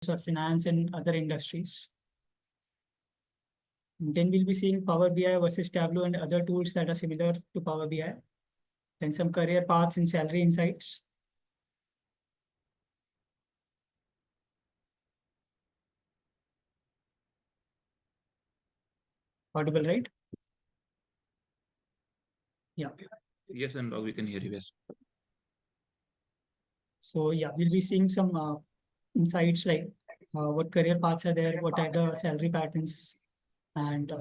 or finance and other industries. Then we'll be seeing Power BI versus Tableau and other tools that are similar to Power BI. Then some career paths and salary insights. Audible, right? Yeah. Yes, and we can hear you. Yes. So yeah, we'll be seeing some insights like what career paths are there, what are the salary patterns, and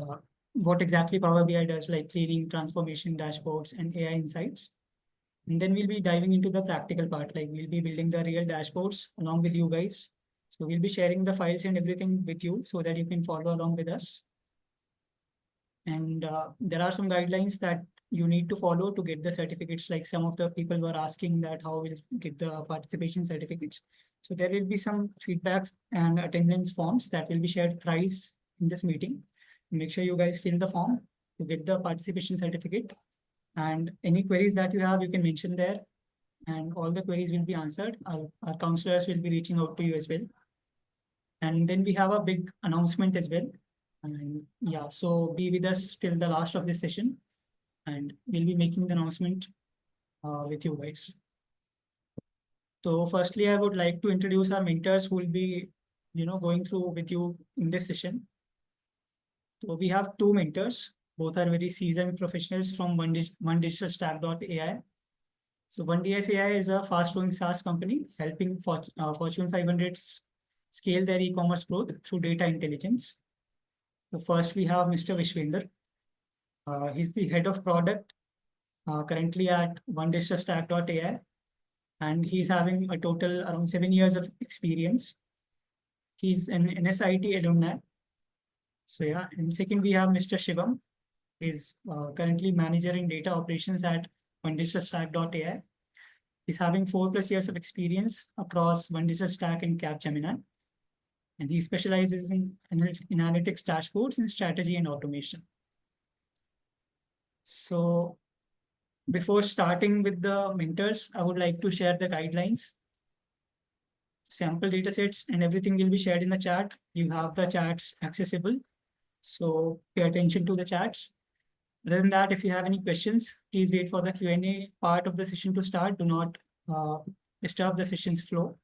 what exactly Power BI does, like cleaning, transformation, dashboards, and AI insights. And then we'll be diving into the practical part, like we'll be building the real dashboards along with you guys. So we'll be sharing the files and everything with you so that you can follow along with us. And there are some guidelines that you need to follow to get the certificates. Like some of the people were asking that how we'll get the participation certificates. So there will be some feedbacks and attendance forms that will be shared thrice in this meeting. Make sure you guys fill the form to get the participation certificate. And any queries that you have, you can mention there. And all the queries will be answered. Our counselors will be reaching out to you as well. And then we have a big announcement as well. And yeah, so be with us till the last of this session. And we'll be making the announcement with you guys. So firstly, I would like to introduce our mentors who will be, going through with you in this session. So we have two mentors. Both are very seasoned professionals from OneDigitalStack.ai. So OneDSAI is a fast-growing SaaS company helping Fortune 500s scale their e-commerce growth through data intelligence. So first, we have Mr. Vishwender. He's the head of product currently at OneDigitalStack.ai, and he's having a total around 7 years of experience. He's an NSIT alumni. So yeah, and second, we have Mr. Shivam. He's currently manager in data operations at OneDigitalStack.ai. He's having 4+ years of experience across OneDigitalStack and Capgemini. And he specializes in analytics dashboards and strategy and automation. So before starting with the mentors, I would like to share the guidelines. Sample datasets and everything will be shared in the chat. You have the chats accessible. So pay attention to the chats. Other than that, if you have any questions, please wait for the Q&A part of the session to start. Do not disturb the session's flow.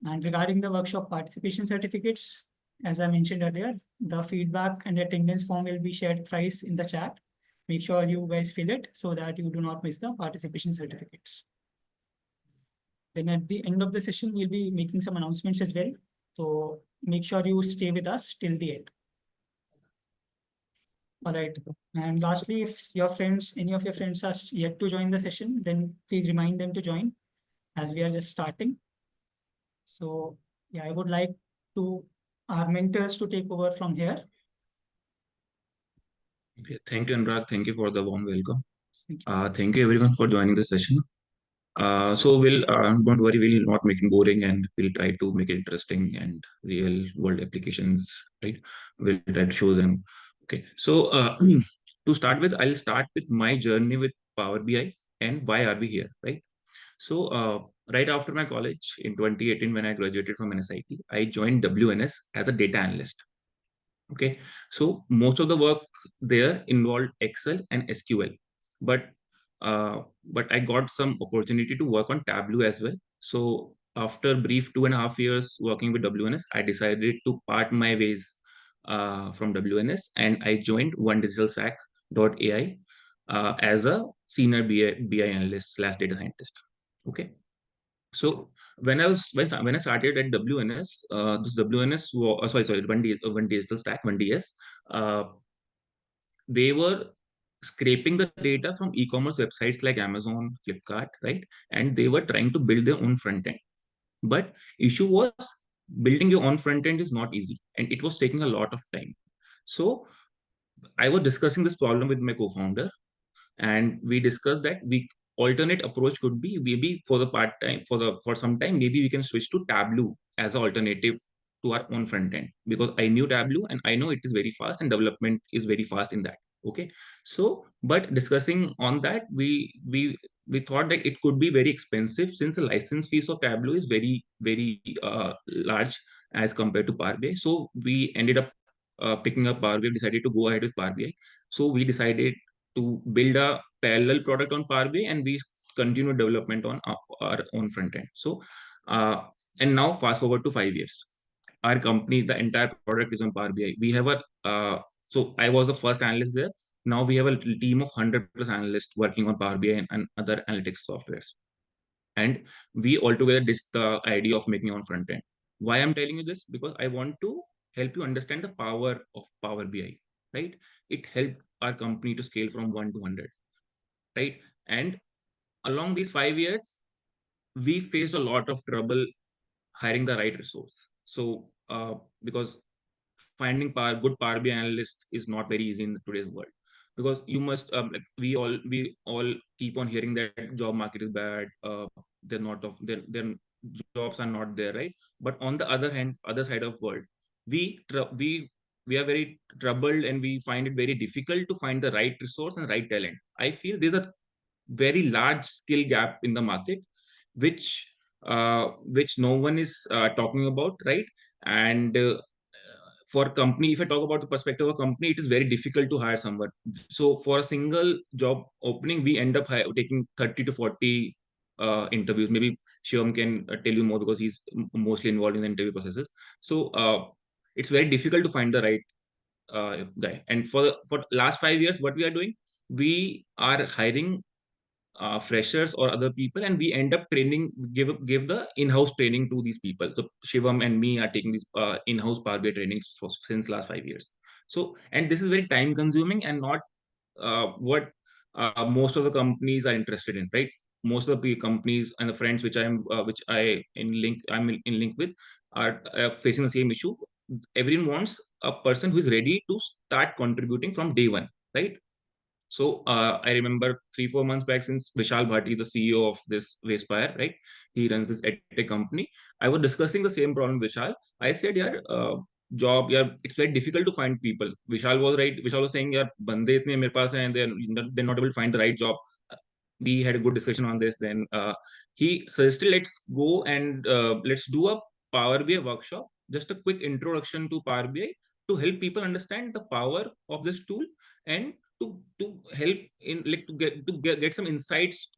And regarding the workshop participation certificates, as I mentioned earlier, the feedback and attendance form will be shared thrice in the chat. Make sure you guys fill it so that you do not miss the participation certificates. Then at the end of the session, we'll be making some announcements as well. So make sure you stay with us till the end. All right. And lastly, if your friends, any of your friends are yet to join the session, then please remind them to join as we are just starting. So yeah, I would like our mentors to take over from here. Okay. Thank you, Anurag. Thank you for the warm welcome. Thank you everyone for joining the session. So we'll don't worry, we'll not make it boring, and we'll try to make it interesting and real world applications, right? We'll try to show them. Okay. So to start with, I'll start with my journey with Power BI and why are we here, right? So right after my college in 2018, when I graduated from NSIT, I joined WNS as a data analyst. Okay, so most of the work there involved Excel and SQL, but I got some opportunity to work on Tableau as well. So after brief 2.5 years working with WNS, I decided to part my ways from WNS, and I joined OneDigitalStack.ai as a senior BI analyst / data scientist. Okay. So when I started at WNS, this WNS was sorry, One Digital Stack, 1DS. They were scraping the data from e-commerce websites like Amazon, Flipkart, right? And they were trying to build their own front end. But issue was building your own front end is not easy, and it was taking a lot of time. So I was discussing this problem with my co-founder, and we discussed that we alternate approach could be maybe for the part time for some time maybe we can switch to Tableau as an alternative to our own front end, because I knew Tableau and I know it is very fast and development is very fast in that. Okay, so but discussing on that, we thought that it could be very expensive since the license fees of Tableau is very large as compared to Power BI. So we ended up picking up Power BI, decided to go ahead with Power BI. So we decided to build a parallel product on Power BI, and we continue development on our own front end. So uh, and now fast forward to 5 years, our company, the entire product is on Power BI. We have a so I was the first analyst there. Now we have a little team of 100 plus analysts working on Power BI and other analytics softwares. And we altogether dis the idea of making on front end. Why I'm telling you this? Because I want to help you understand the power of Power BI, right? It helped our company to scale from 1 to 100, right? And along these 5 years, we faced a lot of trouble hiring the right resource. So, because finding good Power BI analyst is not very easy in today's world, because you must like we all keep on hearing that job market is bad. They're not of their jobs are not there, right? But on the other hand, other side of world, we tr- we are very troubled, and we find it very difficult to find the right resource and right talent. I feel there's a very large skill gap in the market, which no one is talking about, right? And for company, if I talk about the perspective of a company, it is very difficult to hire someone. So for a single job opening, we end up taking 30 to 40 interviews. Maybe Shivam can tell you more because he's mostly involved in the interview processes. So it's very difficult to find the right guy. And for last 5 years, what we are doing, we are hiring freshers or other people, and we end up training, give the in-house training to these people. So Shivam and me are taking these in-house Power BI trainings since last 5 years. So, and this is very time consuming and not what most of the companies are interested in, right? Most of the companies and the friends which I'm in link with are facing the same issue. Everyone wants a person who is ready to start contributing from day one, right? So I remember 3 4 months back, since Vishal Bhati, the CEO of this Wayspire, right? He runs this edtech company. I was discussing the same problem with Vishal. I said, yeah, job, yeah, it's very difficult to find people. Vishal was right. Vishal was saying, yeah, bande itne mere paas hai, and they're not able to find the right job. We had a good discussion on this. Then he suggested, let's go and let's do a Power BI workshop, just a quick introduction to Power BI, to help people understand the power of this tool, and to help in like get some insights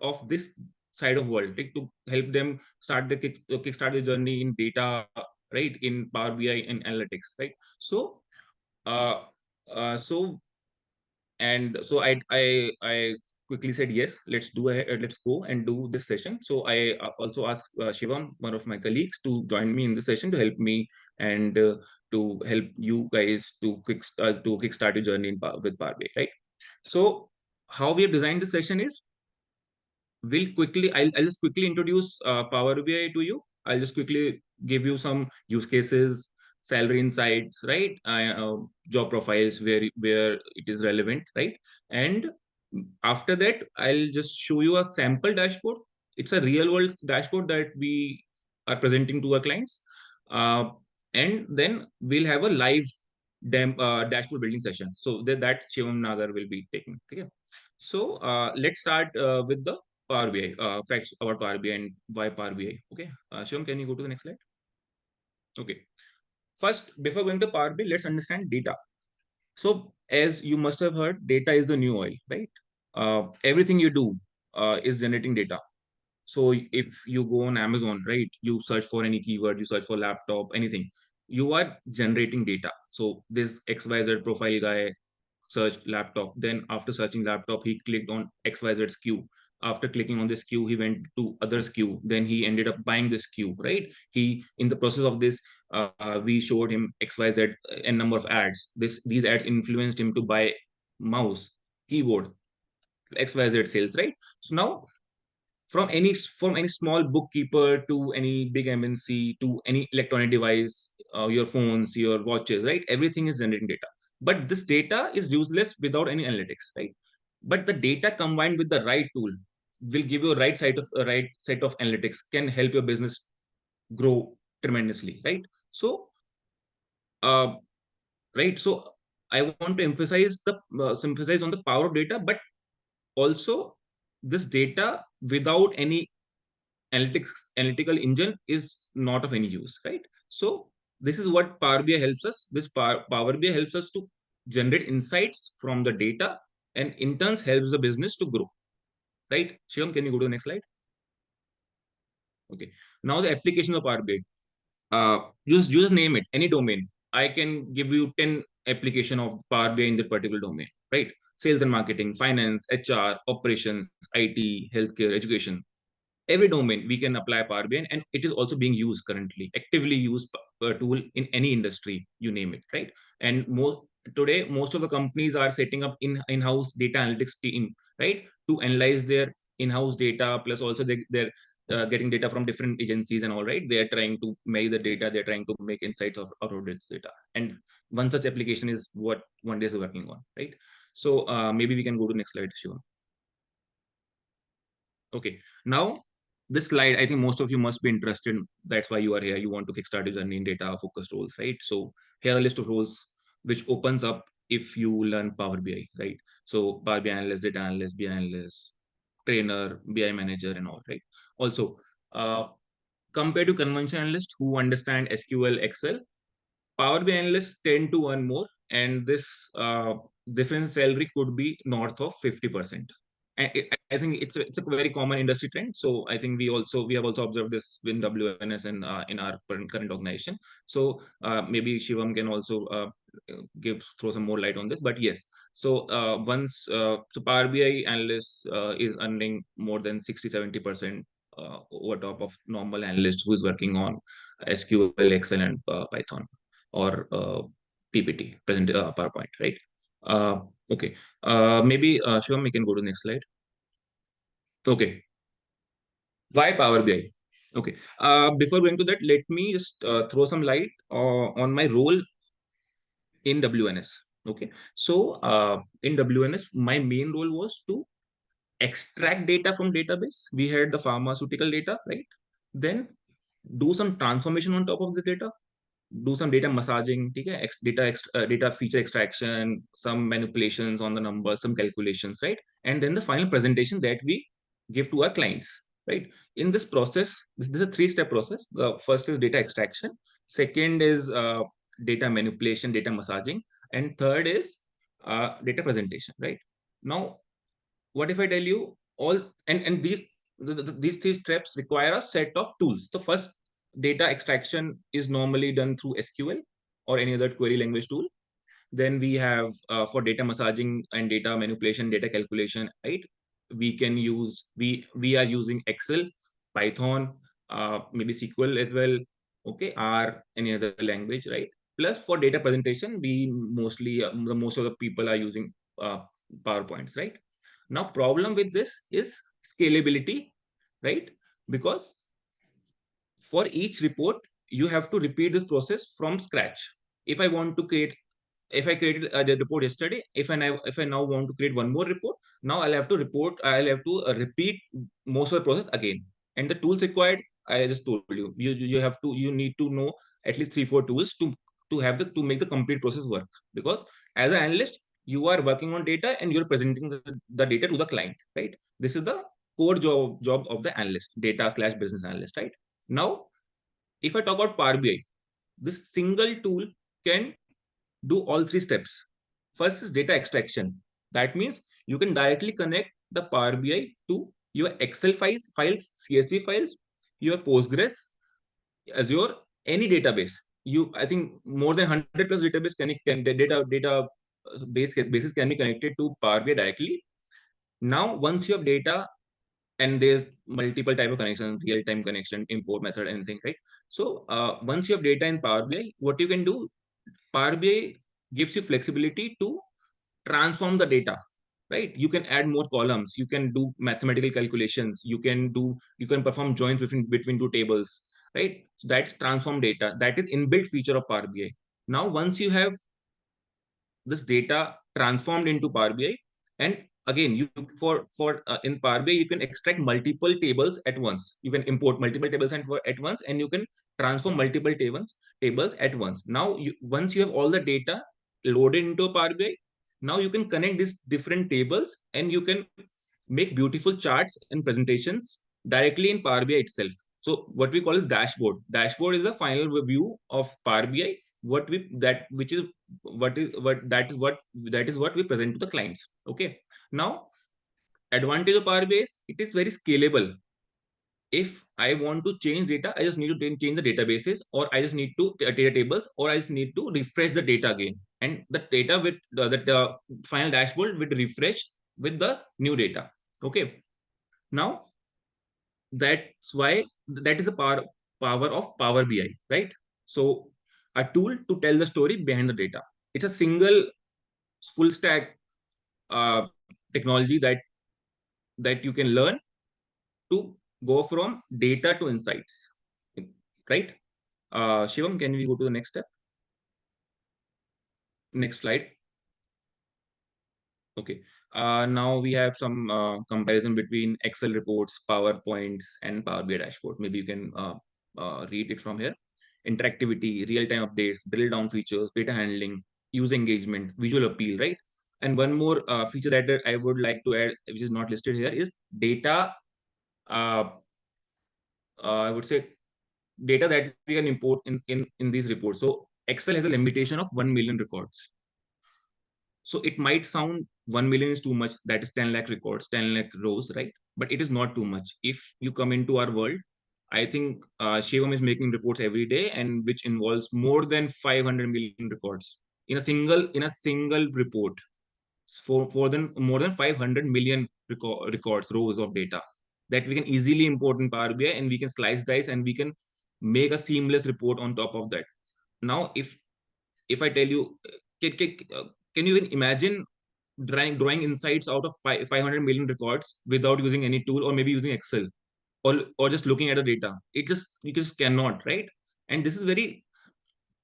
of this side of world, like to help them start the kickstart the journey in data, right, in Power BI and analytics, right? So uh, so and so I quickly said yes, let's do let's go and do this session. So I also asked Shivam, one of my colleagues, to join me in the session to help me, and to help you guys to kickstart your journey with Power BI, right? So how we have designed this session is, I'll just quickly introduce Power BI to you. I'll just quickly give you some use cases, salary insights, right? Job profiles where it is relevant, right? And after that, I'll just show you a sample dashboard. It's a real world dashboard that we are presenting to our clients. Uh, and then we'll have a live dashboard building session. So that Shivam Nagar will be taking. Okay. So let's start with the Power BI, facts about Power BI and why Power BI. Okay, Shivam, can you go to the next slide? Okay. First, before going to Power BI, let's understand data. So, as you must have heard, data is the new oil, right? Everything you do is generating data. So, if you go on Amazon, right, you search for any keyword, you search for laptop, anything, you are generating data. So, this XYZ profile guy searched laptop. Then after searching laptop, he clicked on XYZ SKU. After clicking on this SKU, he went to other SKU. Then he ended up buying this SKU, right? He, in the process of this, we showed him XYZ n number of ads. These ads influenced him to buy mouse, keyboard, XYZ sales, right? So now, from any small bookkeeper to any big MNC to any electronic device, your phones, your watches, right? Everything is generating data. But this data is useless without any analytics, right? But the data combined with the right tool will give you a right set of analytics, can help your business grow tremendously, right? So uh, right, so I want to emphasize on the power of data, but also this data without any analytical engine is not of any use, right? So this is what Power BI helps us. This Power BI helps us to generate insights from the data, and in turn helps the business to grow, right? Shivam, can you go to the next slide? Okay. Now the application of Power BI. You just name it, any domain. I can give you 10 application of Power BI in that particular domain, right? Sales and marketing, finance, HR, operations, IT, healthcare, education. Every domain we can apply Power BI, and it is also being used currently, actively used tool in any industry, you name it, right? And today, most of the companies are setting up in-house data analytics team, right, to analyze their in-house data. Plus, also they're getting data from different agencies and all, right? They are trying to make the data. They're trying to make insights out of this data. And one such application is what One Day is working on, right? So maybe we can go to next slide, Shiva. Okay, now this slide, I think most of you must be interested. That's why you are here. You want to kickstart your journey in data focused roles, right? So here are a list of roles which opens up if you learn Power BI, right? So Power BI analyst, data analyst, BI analyst, trainer, BI manager, and all, right? Also, uh, compared to conventional analysts who understand SQL, Excel, Power BI analysts tend to earn more, and this difference salary could be north of 50%. I think it's a very common industry trend. So I think we have also observed this in WNS and in our current organization. So maybe Shivam can also throw some more light on this. But yes, so so Power BI analyst is earning more than 60-70% over top of normal analyst who is working on SQL, Excel, and Python, or PPT, present PowerPoint, right? Okay. Maybe Shivam, we can go to the next slide. Okay. Why Power BI? Okay. Before going to that, let me just throw some light on my role in WNS. Okay. So in WNS, my main role was to extract data from database. We had the pharmaceutical data, right? Then do some transformation on top of the data, do some data massaging, okay? Data feature extraction, some manipulations on the numbers, some calculations, right? And then the final presentation that we give to our clients, right? In this process, this is a three-step process. The first is data extraction, second is data manipulation, data massaging, and third is data presentation, right? Now, what if I tell you all, and these three steps require a set of tools. The first, data extraction, is normally done through SQL or any other query language tool. Then we have for data massaging and data manipulation, data calculation, right? We are using Excel, Python, maybe SQL as well, okay, or any other language, right? Plus for data presentation, we mostly the most of the people are using PowerPoints, right? Now, problem with this is scalability, right? Because for each report, you have to repeat this process from scratch. If I want to create, if I created the report yesterday, if I now want to create one more report, now I'll have to repeat most of the process again. And the tools required, I just told you, you need to know at least 3-4 tools to make the complete process work. Because as an analyst, you are working on data and you're presenting the data to the client, right? This is the core job of the analyst, data/business analyst, right? Now, if I talk about Power BI, this single tool can do all three steps. First is data extraction. That means you can directly connect the Power BI to your Excel files, CSV files, your Postgres, Azure, any database. I think more than 100 plus database can the data bases can be connected to Power BI directly. Now, once you have data, and there's multiple type of connections, real-time connection, import method, anything, right? So once you have data in Power BI, what you can do, Power BI gives you flexibility to transform the data, right? You can add more columns, you can do mathematical calculations, you can perform joins between two tables, right? So that's transform data. That is inbuilt feature of Power BI. Now, once you have this data transformed into Power BI, and again, you for in Power BI, you can extract multiple tables at once. You can import multiple tables at once, and you can transform multiple tables at once. Now, once you have all the data, loaded into a Power BI. Now you can connect these different tables and you can make beautiful charts and presentations directly in Power BI itself. So what we call is dashboard. Dashboard is the final view of Power BI. What we that which is what is what that is what we present to the clients. Okay. Now advantage of Power BI is it is very scalable. If I want to change data, I just need to change the databases, or I just need to data tables, or I just need to refresh the data again. And the data with the final dashboard will refresh with the new data. Okay. Now that's why that is the power of Power BI, right? So a tool to tell the story behind the data. It's a single full stack technology that you can learn to go from data to insights, right? Shivam, can we go to the next step? Next slide. Okay. Now we have some comparison between Excel reports, PowerPoints, and Power BI dashboard. Maybe you can read it from here. Interactivity, real-time updates, drill down features, data handling, user engagement, visual appeal, right? And one more feature that I would like to add, which is not listed here, is data. I would say data that we can import in these reports. So Excel has a limitation of 1 million records. So it might sound 1 million is too much. That is 10 lakh records, 10 lakh rows, right? But it is not too much. If you come into our world, I think Shivam is making reports every day, and which involves more than 500 million records in a single report for more than 500 million records, rows of data that we can easily import in Power BI, and we can slice dice and we can make a seamless report on top of that. Now, if I tell you, can you even imagine drawing insights out of 500 million records without using any tool, or maybe using Excel, or just looking at the data? You just cannot, right? And this is very,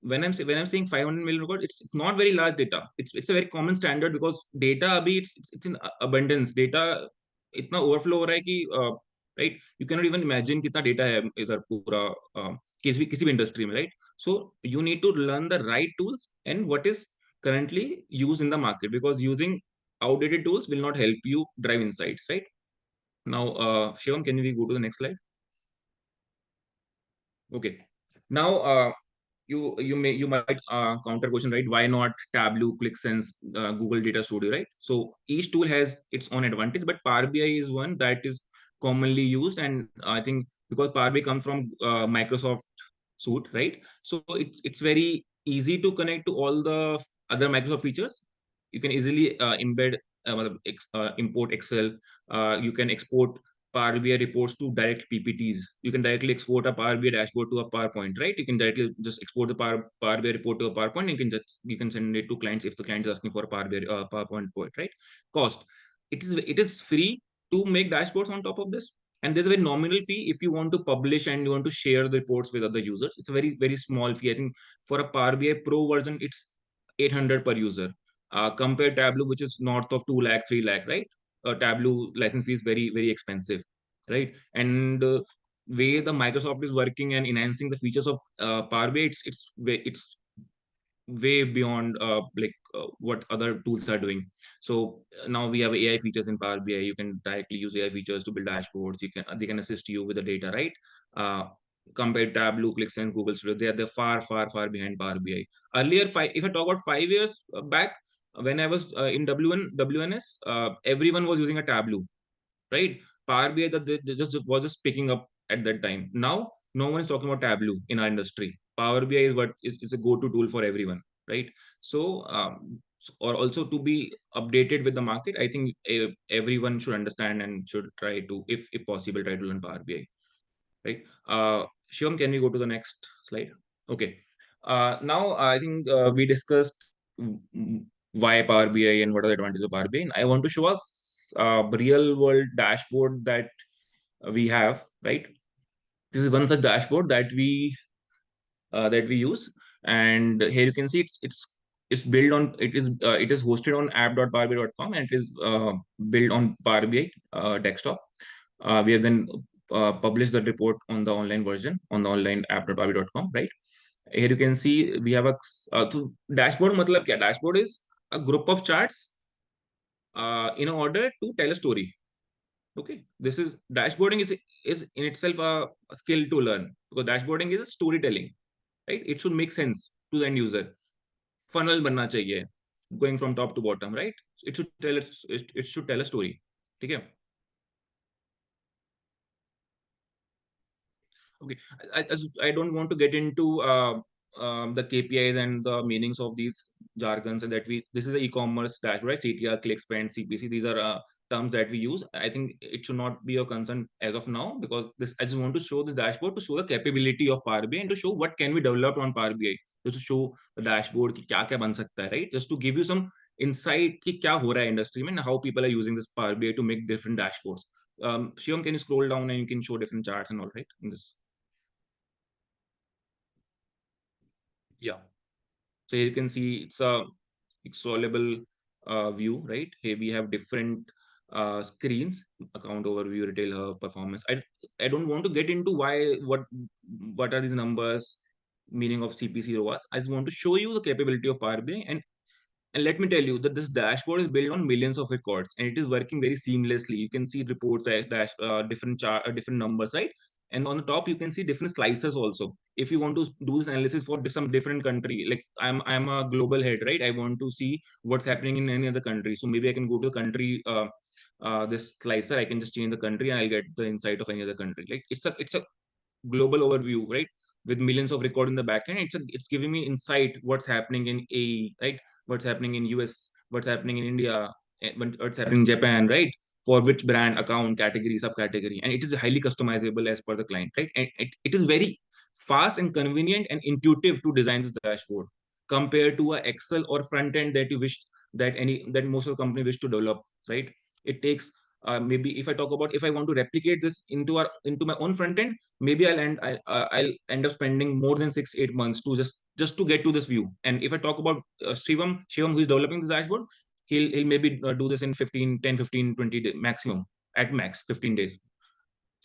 when I'm saying 500 million records, it's not very large data. It's a very common standard, because data abhi it's in abundance. Data itna overflow ho raha hai ki right, you cannot even imagine kitna data hai idhar pura किसी भी industry में, right? So you need to learn the right tools and what is currently used in the market, because using outdated tools will not help you drive insights, right? Now Shivam, can we go to the next slide? Okay. Now you might counter question, right? Why not Tableau, ClickSense, Google Data Studio, right? So each tool has its own advantage, but Power BI is one that is commonly used, and I think because Power BI comes from Microsoft suite, right? So it's very easy to connect to all the other Microsoft features. You can easily embed, import Excel. You can export Power BI reports to direct PPTs. You can directly export a Power BI dashboard to a PowerPoint, right? You can directly just export the Power BI report to a PowerPoint. You can send it to clients if the client is asking for a Power BI PowerPoint report, right? Cost. It is free to make dashboards on top of this, and there's a very nominal fee if you want to publish and you want to share the reports with other users. It's a very small fee. I think for a Power BI Pro version, it's 800 per user. Compare Tableau, which is north of 2 lakh, 3 lakh, right? Tableau license fee is very expensive, right? And way the Microsoft is working and enhancing the features of Power BI, it's way beyond what other tools are doing. So now we have AI features in Power BI. You can directly use AI features to build dashboards. They can assist you with the data, right? Compared Tableau, ClickSense, Google Studio, they're far behind Power BI. Earlier, if I talk about 5 years back, when I was in WNS, everyone was using a Tableau, right? Power BI that they just was just picking up at that time. Now no one is talking about Tableau in our industry. Power BI is what is a go-to tool for everyone, right? So or also to be updated with the market, I think everyone should understand and should try to, if possible, try to learn Power BI, right? Shivam, can we go to the next slide? Okay. Now I think we discussed why Power BI and what are the advantages of Power BI. And I want to show us a real world dashboard that we have, right? This is one such dashboard that we use, and here you can see it's built on it is hosted on app.powerbi.com, and it is built on Power BI desktop. We have then published the report on the online version on the online app.powerbi.com, right? Here you can see we have a so dashboard. मतलब क्या? Dashboard is a group of charts in order to tell a story. Okay, this is dashboarding is in itself a skill to learn, because dashboarding is storytelling, right? It should make sense to the end user. Funnel बनना चाहिए, going from top to bottom, right? It should tell it should tell a story. ठीक है? Okay, I don't want to get into the KPIs and the meanings of these jargons, and that this is an e-commerce dashboard, right? CTR, click, spend, CPC. These are terms that we use. I think it should not be a concern as of now, because this I just want to show this dashboard to show the capability of Power BI and to show what can be developed on Power BI. Just to show the dashboard कि क्या क्या बन सकता है, right? Just to give you some insight कि क्या हो रहा है industry में and how people are using this Power BI to make different dashboards. Shivam, can you scroll down and you can show different charts and all, right? In this. Yeah. So here you can see it's a explorable view, right? Here we have different screens: account overview, retail hub, performance. I don't want to get into what are these numbers, meaning of CPC ROAS. I just want to show you the capability of Power BI, and let me tell you that this dashboard is built on millions of records and it is working very seamlessly. You can see reports, different numbers, right? And on the top, you can see different slices also. If you want to do this analysis for some different country, like I'm a global head, right? I want to see what's happening in any other country. So maybe I can go to the country, this slicer. I can just change the country and I'll get the insight of any other country. Like it's a global overview, right? With millions of record in the backend, it's giving me insight what's happening in AE, right? What's happening in US, what's happening in India, what's happening in Japan, right? For which brand, account, category, subcategory, and it is highly customizable as per the client, right? And it is very fast and convenient and intuitive to design this dashboard compared to a Excel or front end that you wish that most of the company wish to develop, right? It takes maybe if I talk about if I want to replicate this into my own front end, maybe I'll end up spending more than 6 8 months to just to get to this view. And if I talk about Shivam, who is developing this dashboard, he'll maybe do this in 15 10 15 20 days maximum, at max 15 days,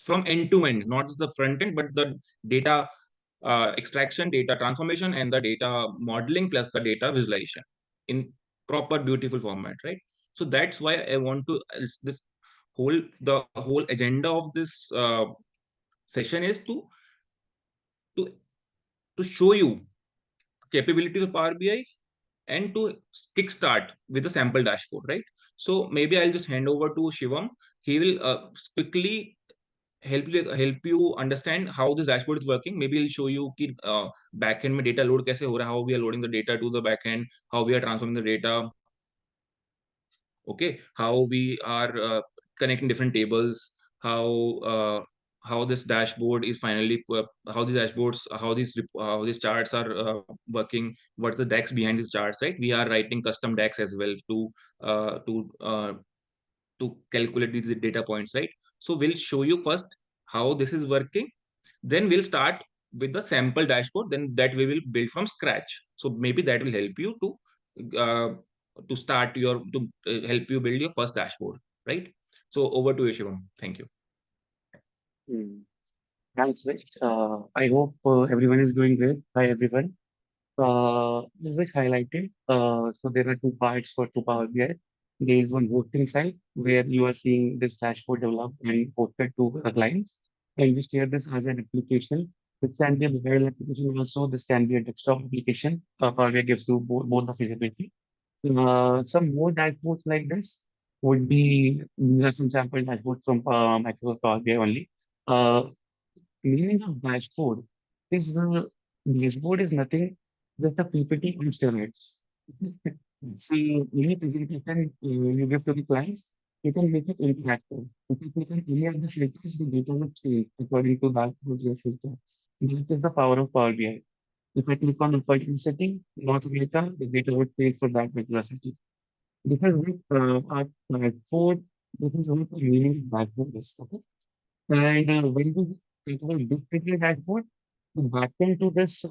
from end to end, not just the front end, but the data extraction, data transformation, and the data modeling plus the data visualization in proper beautiful format, right? So that's why I want to this the whole agenda of this session is to to show you capabilities of Power BI and to kickstart with a sample dashboard, right? So maybe I'll just hand over to Shivam. He will quickly help you understand how this dashboard is working. Maybe he'll show you कि backend में data load कैसे हो रहा है, how we are loading the data to the backend, how we are transforming the data, okay, how we are connecting different tables, how this dashboard is finally how these dashboards how these charts are working, what's the DAX behind these charts, right? We are writing custom DAX as well uh, to uh, to calculate these data points, right? So we'll show you first how this is working, then we'll start with the sample dashboard, then that we will build from scratch. So maybe that will help you uh, to help you build your first dashboard, right? So over to you, Shivam. Thank you. Hmm. Thanks, Rich. I hope everyone is doing great. Hi, everyone. This is highlighted. So there are two parts for to Power BI. There is one hosting side where you are seeing this dashboard developed and posted to the clients. And we share this as an application. This can be a mobile application also. This can be a desktop application. Power BI gives you both the feasibility. Some more dashboards like this would be, these are some sample dashboards from Microsoft Power BI only. Uh, Meaning of dashboard is nothing just a PPT on steroids. So any presentation you give to the clients, you can make it interactive. If you click on any of the filters, the data will change according to that particular filter. That is the power of Power BI. If I click on a particular setting, not data, the data would change for that particular setting. This is what our dashboard, this is what the meaning of dashboard is. Okay? And when we take a big picture dashboard, the backend to this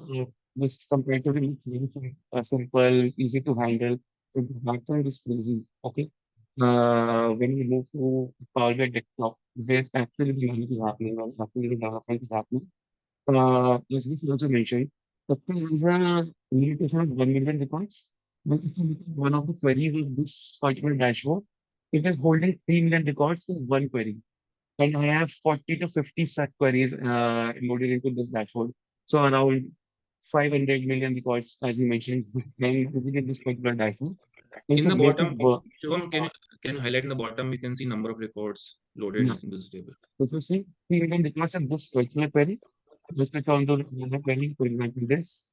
comparatively looks very simple, easy to handle. But the backend is crazy. Okay. When we move to Power BI desktop, where actually the learning is happening, or actually the development is happening. As we also mentioned, Excel has a limitation of 1 million records. But if you look at one of the queries of this particular dashboard, it is holding 3 million records in one query. And I have 40 to 50 such queries loaded into this dashboard. So around 500 million records, as you mentioned, when looking at this particular dashboard. And In to the make it bottom, work, Shivam, can you highlight in the bottom? You can see number of records loaded yeah. in this table. So if you see 3 million records of this particular query, let's click on to another query, for example, this.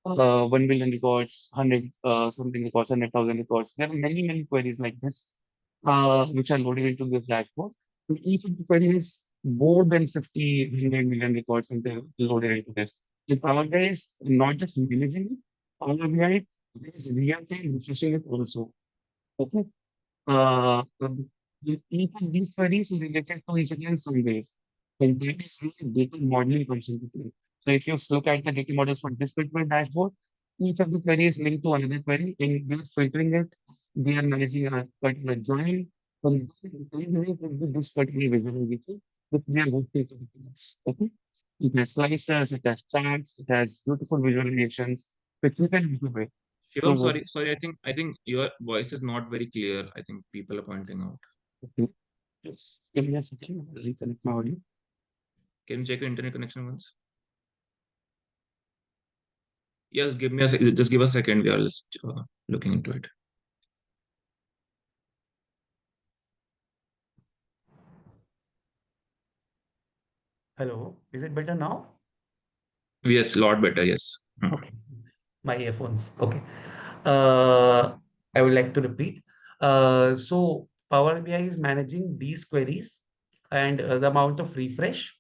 1 billion records, 100 something records, 100,000 records. There are many, many queries like this, which are loaded into this dashboard. So each of the queries more than 50, 100 million records and they're loaded into this. The Power BI is not just managing it, Power BI is real-time refreshing it also. Okay. Each of these queries is related to each other in some ways. And that is where data modeling comes into play. So if you look at the data models for this particular dashboard, each of the queries linked to another query, and we are filtering it. We are managing a particular join. From this particular visualization, which we are going to use. Okay. It has slices, it has charts, it has beautiful visualizations, which you can implement. Shivam, So, sorry. I think your voice is not very clear. I think people are pointing out. okay, just give me a second. I'll reconnect my audio. Can you check your internet connection once? Yes, give me a sec. Just give a second. We are just looking into it. Hello, is it better now? Yes, lot better. Yes. Hmm. Okay, my earphones. Okay. Uh, I would like to repeat. So Power BI is managing these queries and the amount of refresh,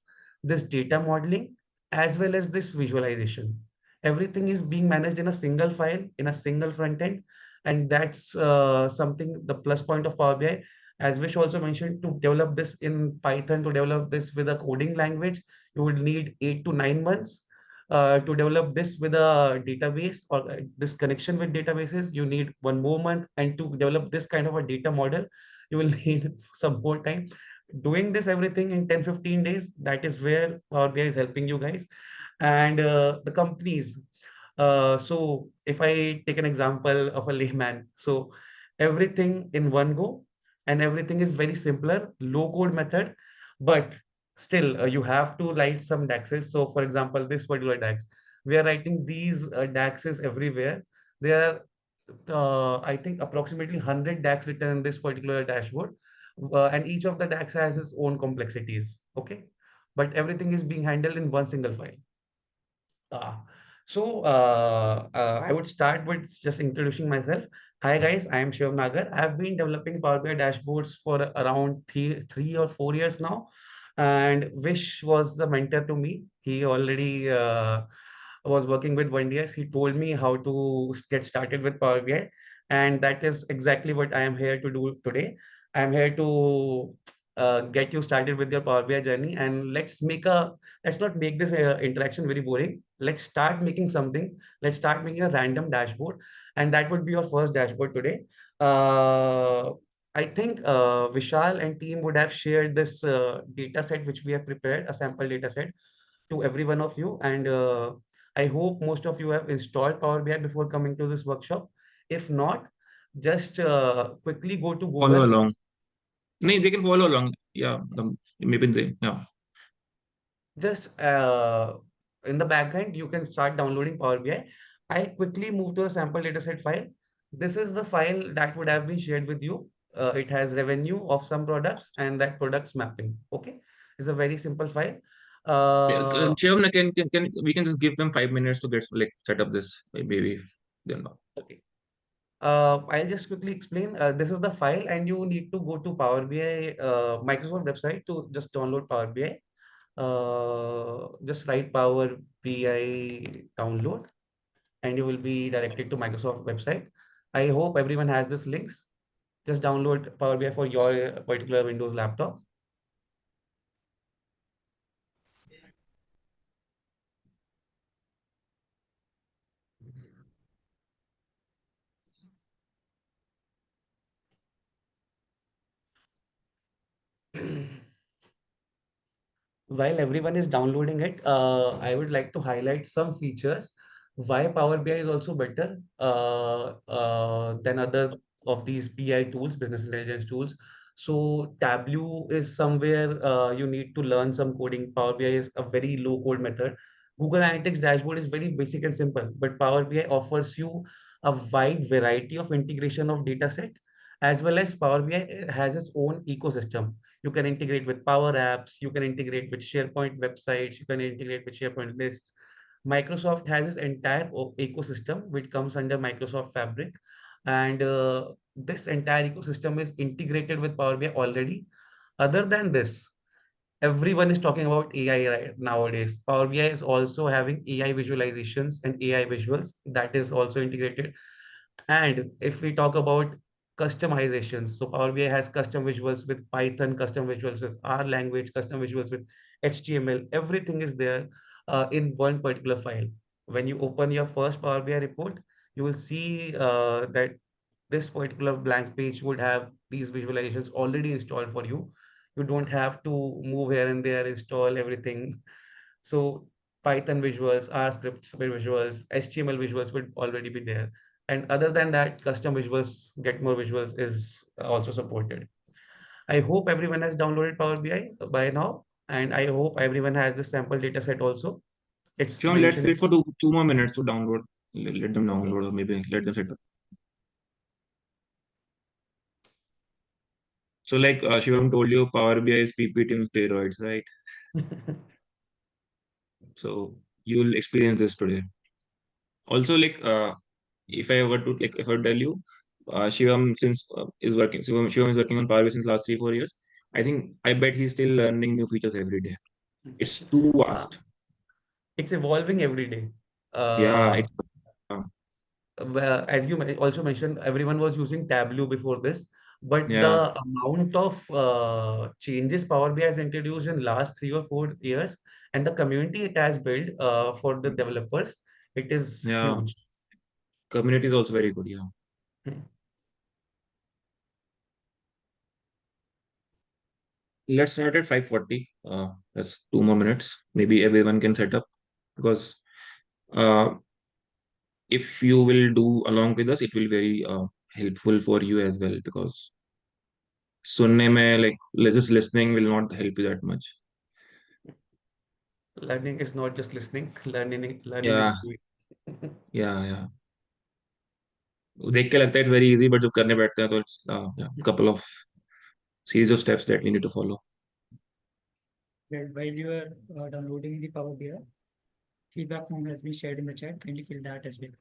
this data modeling, as well as this visualization. Everything is being managed in a single file, in a single front end, and that's something the plus point of Power BI. As Vish also mentioned, to develop this in Python, to develop this with a coding language, you would need 8 to 9 months to develop this with a database or this connection with databases, you need 1 more month. And to develop this kind of a data model, you will need some more time. Doing this everything in 10-15 days, that is where Power BI is helping you guys. And the companies. So if I take an example of a layman, so everything in one go and everything is very simpler, low code method, but still you have to write some DAXs. So for example, this particular DAX, we are writing these DAXs everywhere. There are, I think, approximately 100 DAX written in this particular dashboard. And each of the DAX has its own complexities. Okay. But everything is being handled in one single file. Ah, I would start with just introducing myself. Hi guys, I am Shiv Nagar. I've been developing Power BI dashboards for around 3 or 4 years now, and Vish was the mentor to me. He already was working with 1DS. He told me how to get started with Power BI, and that is exactly what I am here to do today. I am here to get you started with your Power BI journey, and let's not make this interaction very boring. Let's start making something. Let's start making a random dashboard, and that would be your first dashboard today. uh, I think Vishal and team would have shared this data set which we have prepared, a sample data set, to every one of you. And I hope most of you have installed Power BI before coming to this workshop. If not, just quickly go to Follow Google. along. No, they can follow along. Yeah. Maybe they. Yeah. Just in the backend, you can start downloading Power BI. I'll quickly move to a sample dataset file. This is the file that would have been shared with you. It has revenue of some products and that products mapping. Okay, it's a very simple file. Uh, Shivam, can we can just give them 5 minutes to get like set up this maybe if they're not. okay. I'll just quickly explain. This is the file, and you need to go to Power BI Microsoft website to just download Power BI. Just write Power BI download, and you will be directed to Microsoft website. I hope everyone has this links. Just download Power BI for your particular Windows laptop. while everyone is downloading it, I would like to highlight some features why Power BI is also better than other of these BI tools, business intelligence tools. So Tableau is somewhere you need to learn some coding. Power BI is a very low code method. Google Analytics dashboard is very basic and simple, but Power BI offers you a wide variety of integration of data set, as well as Power BI has its own ecosystem. You can integrate with Power Apps, you can integrate with SharePoint websites, you can integrate with SharePoint lists. Microsoft has this entire ecosystem which comes under Microsoft Fabric, and this entire ecosystem is integrated with Power BI already. Other than this, everyone is talking about AI right nowadays. Power BI is also having AI visualizations and AI visuals that is also integrated. And if we talk about customizations, so Power BI has custom visuals with Python, custom visuals with R language, custom visuals with HTML. Everything is there in one particular file. When you open your first Power BI report, you will see that this particular blank page would have these visualizations already installed for you. You don't have to move here and there, install everything. So Python visuals, R scripts visuals, HTML visuals would already be there. And other than that, custom visuals, get more visuals is also supported. I hope everyone has downloaded Power BI by now, and I hope everyone has the sample data set also. It's Shivam, let's mentioned. wait for two more minutes to download. Let them download, or maybe let them set up. So, like Shivam told you, Power BI is PPT on steroids, right? So you'll experience this today. Also, like if I were to like if I tell you, Shivam since Shivam is working on Power BI since last 3 4 years. I bet he's still learning new features every day. It's too Uh, vast. it's evolving every day. Yeah, Uh, it's uh, as you also mentioned, everyone was using Tableau before this, but yeah, the amount of changes Power BI has introduced in last 3 or 4 years, and the community it has built for the developers, it is yeah. huge. Community is also very good. Yeah. Let's start at 5:40. That's 2 more minutes. Maybe everyone can set up because uh, if you will do along with us, it will very helpful for you as well because सुनने में like just listening will not help you that much. Learning is not just listening. Learning is Yeah, doing. yeah, yeah. देख के लगता है it's very easy, but जब करने बैठते हैं तो it's yeah, couple of series of steps that we need to follow. While you are downloading the Power BI, feedback form has been shared in the chat. Kindly fill that as well.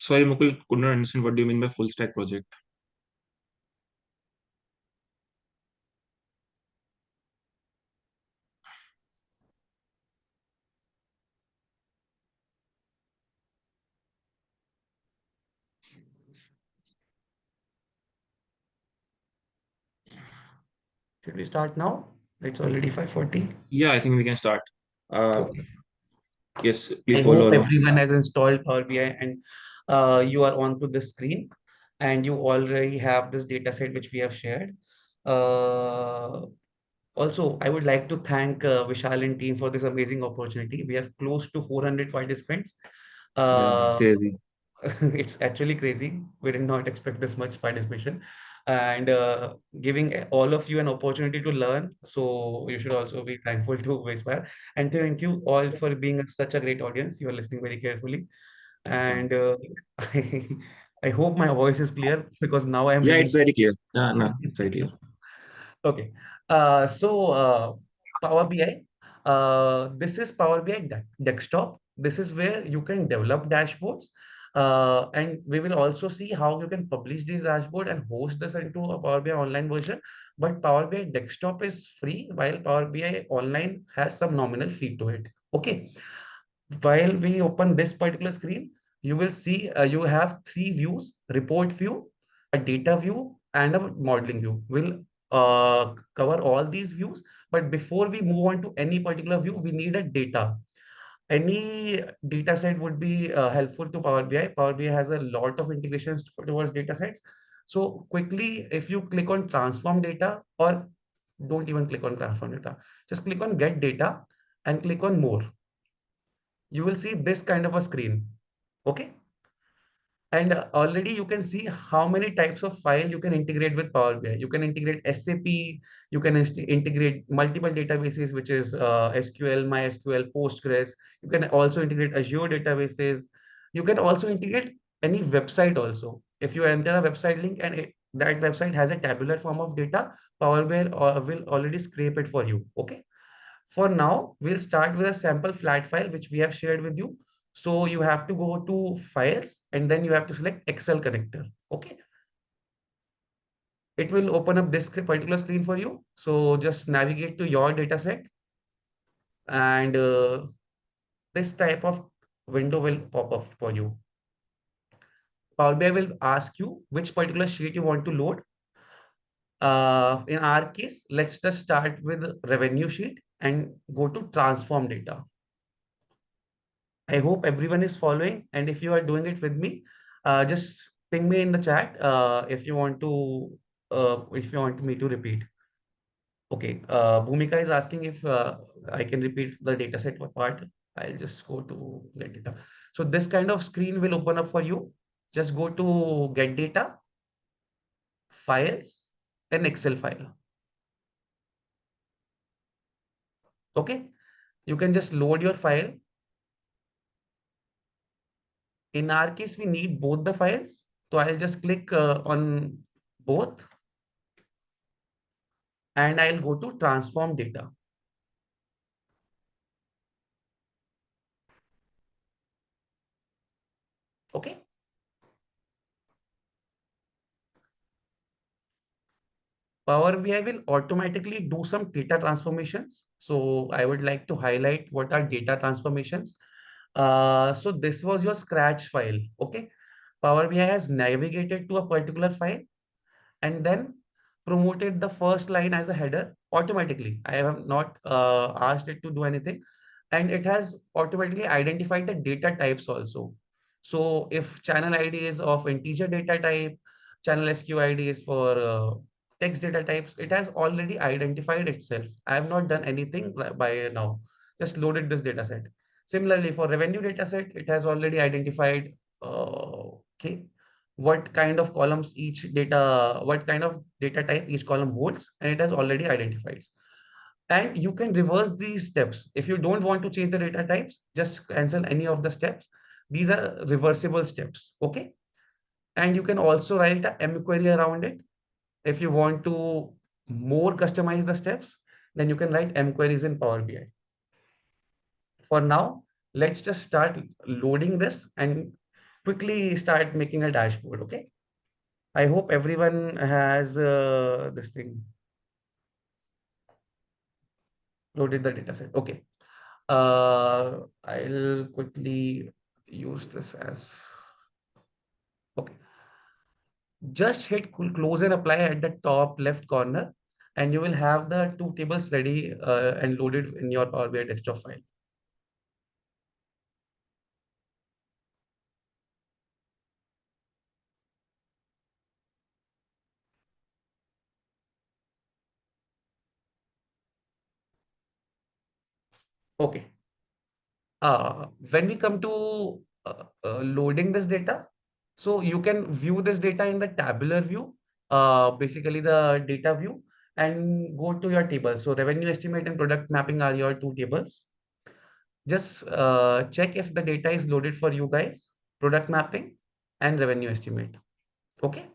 Sorry, Mukul, could not understand what do you mean by full stack project. Should we start now? It's already 5:40. Yeah, I think we can start. Okay. Yes, I please follow hope along. everyone has installed Power BI and you are on to the screen. and you already have this data set which we have shared. Uh, Also, I would like to thank Vishal and team for this amazing opportunity. We have close to 400 participants. Yeah, it's Uh, crazy. it's actually crazy. We did not expect this much participation, and giving all of you an opportunity to learn. So you should also be thankful to Wayspire. And thank you all for being such a great audience. You are listening very carefully. And I, I hope my voice is clear because now I am Yeah, it's reading. very clear. Yeah, no, it's very clear. Okay. So Power BI. This is Power BI desktop. This is where you can develop dashboards. And we will also see how you can publish these dashboard and host this into a Power BI online version. But Power BI desktop is free, while Power BI online has some nominal fee to it. Okay. While we open this particular screen, you will see you have three views: report view, a data view, and a modeling view. We'll cover all these views, but before we move on to any particular view, we need a data. Any data set would be helpful to Power BI. Power BI has a lot of integrations towards data sets. So quickly, if you click on transform data, or don't even click on transform data, just click on get data and click on more. You will see this kind of a screen. Okay. And already you can see how many types of file you can integrate with Power BI. You can integrate SAP, you can integrate multiple databases, which is SQL, MySQL, Postgres. You can also integrate Azure databases. You can also integrate any website also. If you enter a website link and that website has a tabular form of data, Power BI will already scrape it for you. Okay. For now, we'll start with a sample flat file, which we have shared with you. So you have to go to files and then you have to select Excel connector. Okay. It will open up this particular screen for you. So just navigate to your data set and this type of window will pop up for you. Power BI will ask you which particular sheet you want to load. In our case, let's just start with revenue sheet and go to transform data. I hope everyone is following, and if you are doing it with me, just ping me in the chat if you want me to repeat. Okay, Bhumika is asking if I can repeat the dataset part. I'll just go to get data. So this kind of screen will open up for you. Just go to get data, files, and Excel file. Okay, you can just load your file. In our case, we need both the files. So I'll just click on both and I'll go to transform data. Okay. Power BI will automatically do some data transformations. So I would like to highlight what are data transformations. So this was your scratch file. Okay. Power BI has navigated to a particular file and then promoted the first line as a header automatically. I have not asked it to do anything, and it has automatically identified the data types also. So if channel ID is of integer data type, channel SQID is for text data types, it has already identified itself. I have not done anything by now, just loaded this data set. Similarly, for revenue data set, it has already identified okay, what kind of columns each data, what kind of data type each column holds, and it has already identified. And you can reverse these steps. If you don't want to change the data types, just cancel any of the steps. These are reversible steps. Okay. And you can also write a M query around it. If you want to more customize the steps, then you can write M queries in Power BI. For now, let's just start loading this and quickly start making a dashboard. Okay. I hope everyone has this thing loaded the dataset. Okay. I'll quickly use this as okay. Just hit close and apply at the top left corner, and you will have the two tables ready and loaded in your Power BI desktop file. Okay. When we come to loading this data, so you can view this data in the tabular view, basically the data view, and go to your table. So revenue estimate and product mapping are your two tables. Just check if the data is loaded for you guys, product mapping and revenue estimate. Okay.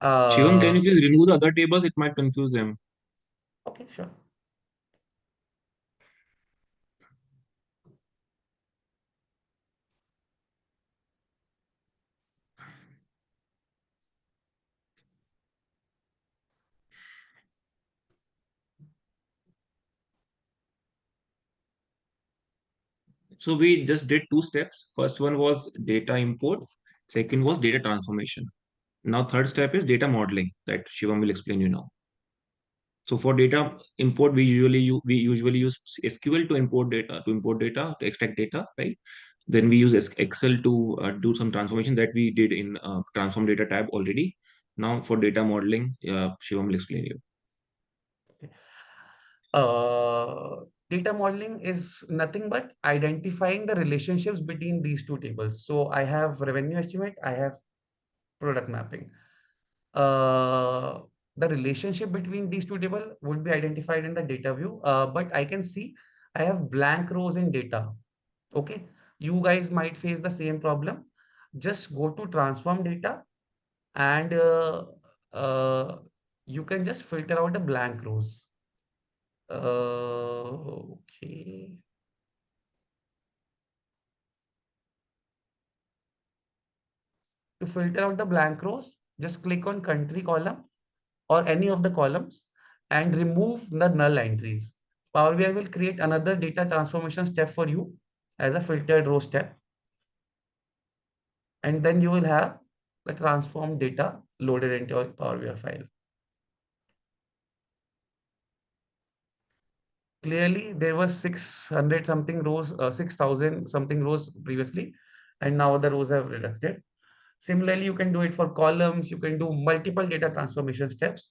Shivam, can Uh, you please remove the other tables? It might confuse them. okay, sure. So we just did two steps. First one was data import. Second was data transformation. Now third step is data modeling that Shivam will explain you now. So for data import, we usually use SQL to import data, to extract data, right? Then we use Excel to do some transformation that we did in transform data tab already. Now for data modeling, Shivam will explain you. Data modeling is nothing but identifying the relationships between these two tables. So I have revenue estimate, I have product mapping. Uh, the relationship between these two tables would be identified in the data view, but I can see I have blank rows in data. Okay, you guys might face the same problem. Just go to transform data and uh, you can just filter out the blank rows. Okay. To filter out the blank rows, just click on country column or any of the columns and remove the null entries. Power BI will create another data transformation step for you as a filtered row step. And then you will have the transformed data loaded into your Power BI file. Clearly, there was 600 something rows, 6,000 something rows previously, and now the rows have reduced. Similarly, you can do it for columns. You can do multiple data transformation steps.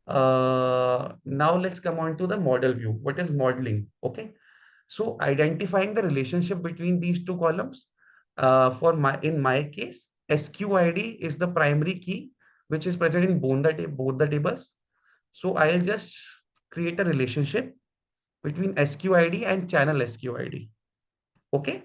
Now let's come on to the model view. What is modeling? Okay. So identifying the relationship between these two columns. In my case, SQID is the primary key, which is present in both the tables. So I'll just create a relationship between SQID and channel SQID. Okay.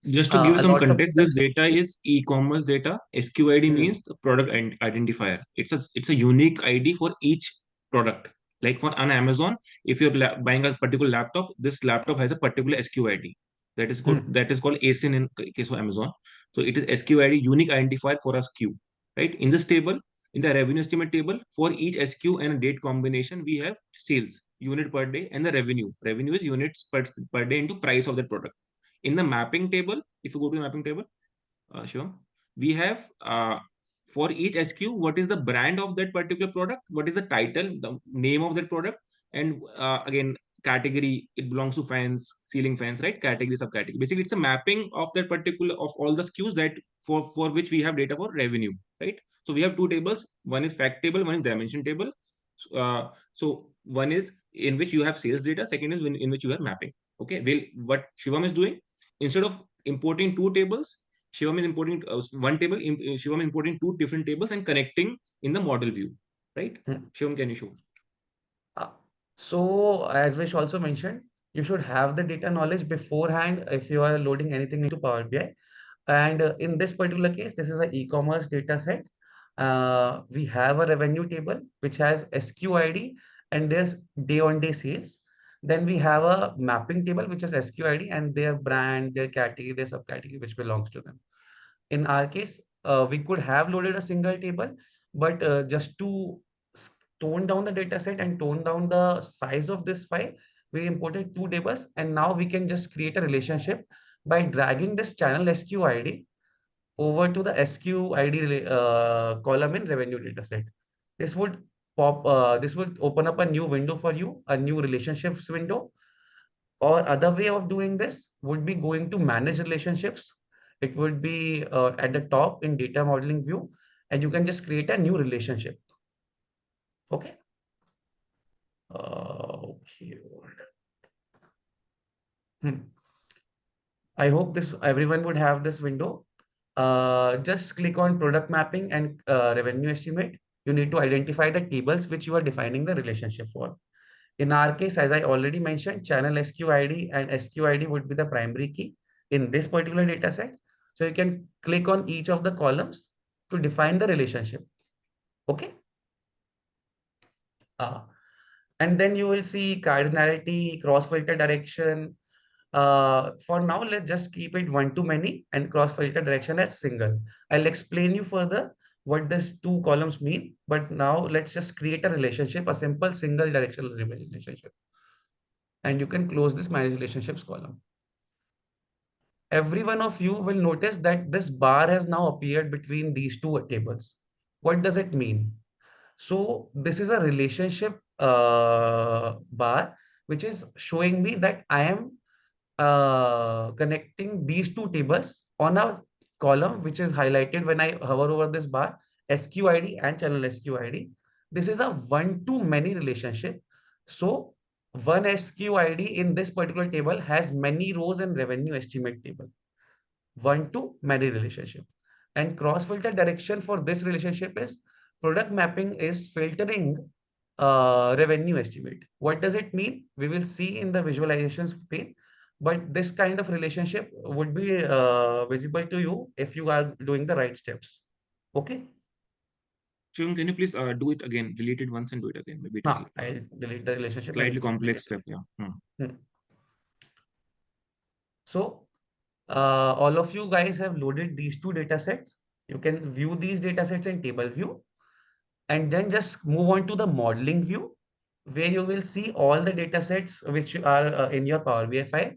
Just to give A some lot of context, this data is e-commerce data. SQID Hmm. means the product identifier. It's a unique ID for each product. Like for on Amazon, if you're buying a particular laptop, this laptop has a particular SQID. That is called ASIN in case of Amazon. So it is SQID, unique identifier for a SKU. Right? In this table, in the revenue estimate table, for each SKU and date combination, we have sales, unit per day, and the revenue. Revenue is units per day into price of that product. In the mapping table, if you go to the mapping table, sure, we have for each SKU, what is the brand of that particular product, what is the title, the name of that product, and again, category, it belongs to fans, ceiling fans, right? Category, subcategory. Basically, it's a mapping of that particular, of all the SKUs that for which we have data for revenue, right? So we have two tables. One is fact table, one is dimension table. So one is in which you have sales data, second is in which you are mapping. Okay, well, what Shivam is doing, instead of importing two tables, Shivam is importing one table, Shivam is importing two different tables and connecting in the model view, right? Shivam, can you show? Uh, So, as Vish also mentioned, you should have the data knowledge beforehand if you are loading anything into Power BI. And in this particular case, this is an e-commerce data set. We have a revenue table which has SQID and there's day-on-day sales. Then we have a mapping table which is SQID and their brand, their category, their subcategory which belongs to them. In our case, we could have loaded a single table, but just to tone down the data set and tone down the size of this file, we imported two tables, and now we can just create a relationship by dragging this channel SQID over to the SQID column in revenue data set. This would this would open up a new window for you, a new relationships window. Or other way of doing this would be going to manage relationships. It would be at the top in data modeling view, and you can just create a new relationship. Okay. keyword. I hope this everyone would have this window. Just click on product mapping and revenue estimate. You need to identify the tables which you are defining the relationship for. In our case, as I already mentioned, channel SQID and SQID would be the primary key in this particular data set. So you can click on each of the columns to define the relationship. Okay. And then you will see cardinality, cross-filter direction. For now, let's just keep it one-to-many and cross-filter direction as single. I'll explain you further what these two columns mean. But now let's just create a relationship, a simple single directional relationship. And you can close this manage relationships column. Every one of you will notice that this bar has now appeared between these two tables. What does it mean? So this is a relationship bar, which is showing me that I am connecting these two tables on a column, which is highlighted when I hover over this bar, SQID and channel SQID. This is a one-to-many relationship. So one SQID in this particular table has many rows and revenue estimate table. One-to-many relationship. And cross-filter direction for this relationship is product mapping is filtering revenue estimate. What does it mean? We will see in the visualizations pane, but this kind of relationship would be visible to you if you are doing the right steps. Okay. Shivam, can you please do it again? Delete it once and do it again. Maybe I'll delete the relationship. Slightly complex step, yeah. So all of you guys have loaded these two data sets. You can view these data sets in table view, and then just move on to the modeling view, where you will see all the data sets which are in your Power BI file.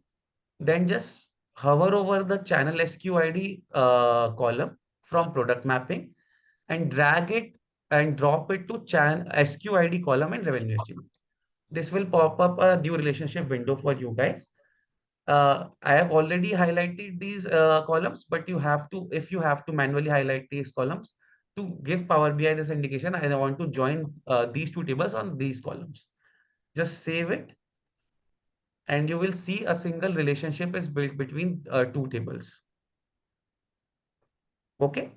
Then just hover over the channel SQID column from product mapping and drag it and drop it to channel SQID column and revenue estimate. This will pop up a new relationship window for you guys. I have already highlighted these columns, but you have to, if you have to manually highlight these columns to give Power BI this indication, I want to join these two tables on these columns. Just save it, and you will see a single relationship is built between two tables. Okay.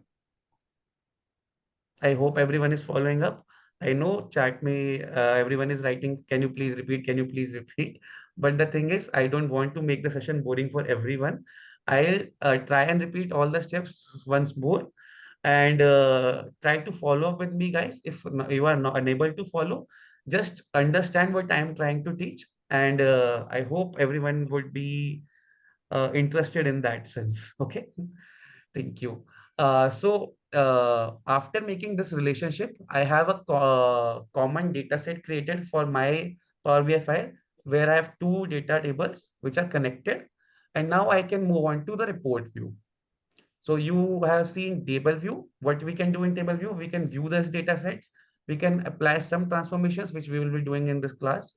I hope everyone is following up. I know chat may everyone is writing, can you please repeat? Can you please repeat? But the thing is, I don't want to make the session boring for everyone. I'll try and repeat all the steps once more and try to follow up with me, guys. If you are not unable to follow, just understand what I'm trying to teach. And I hope everyone would be interested in that sense. Okay. Thank you. After making this relationship, I have a common data set created for my Power BI file where I have two data tables which are connected. And now I can move on to the report view. So you have seen table view. What we can do in table view, we can view these data sets. We can apply some transformations, which we will be doing in this class.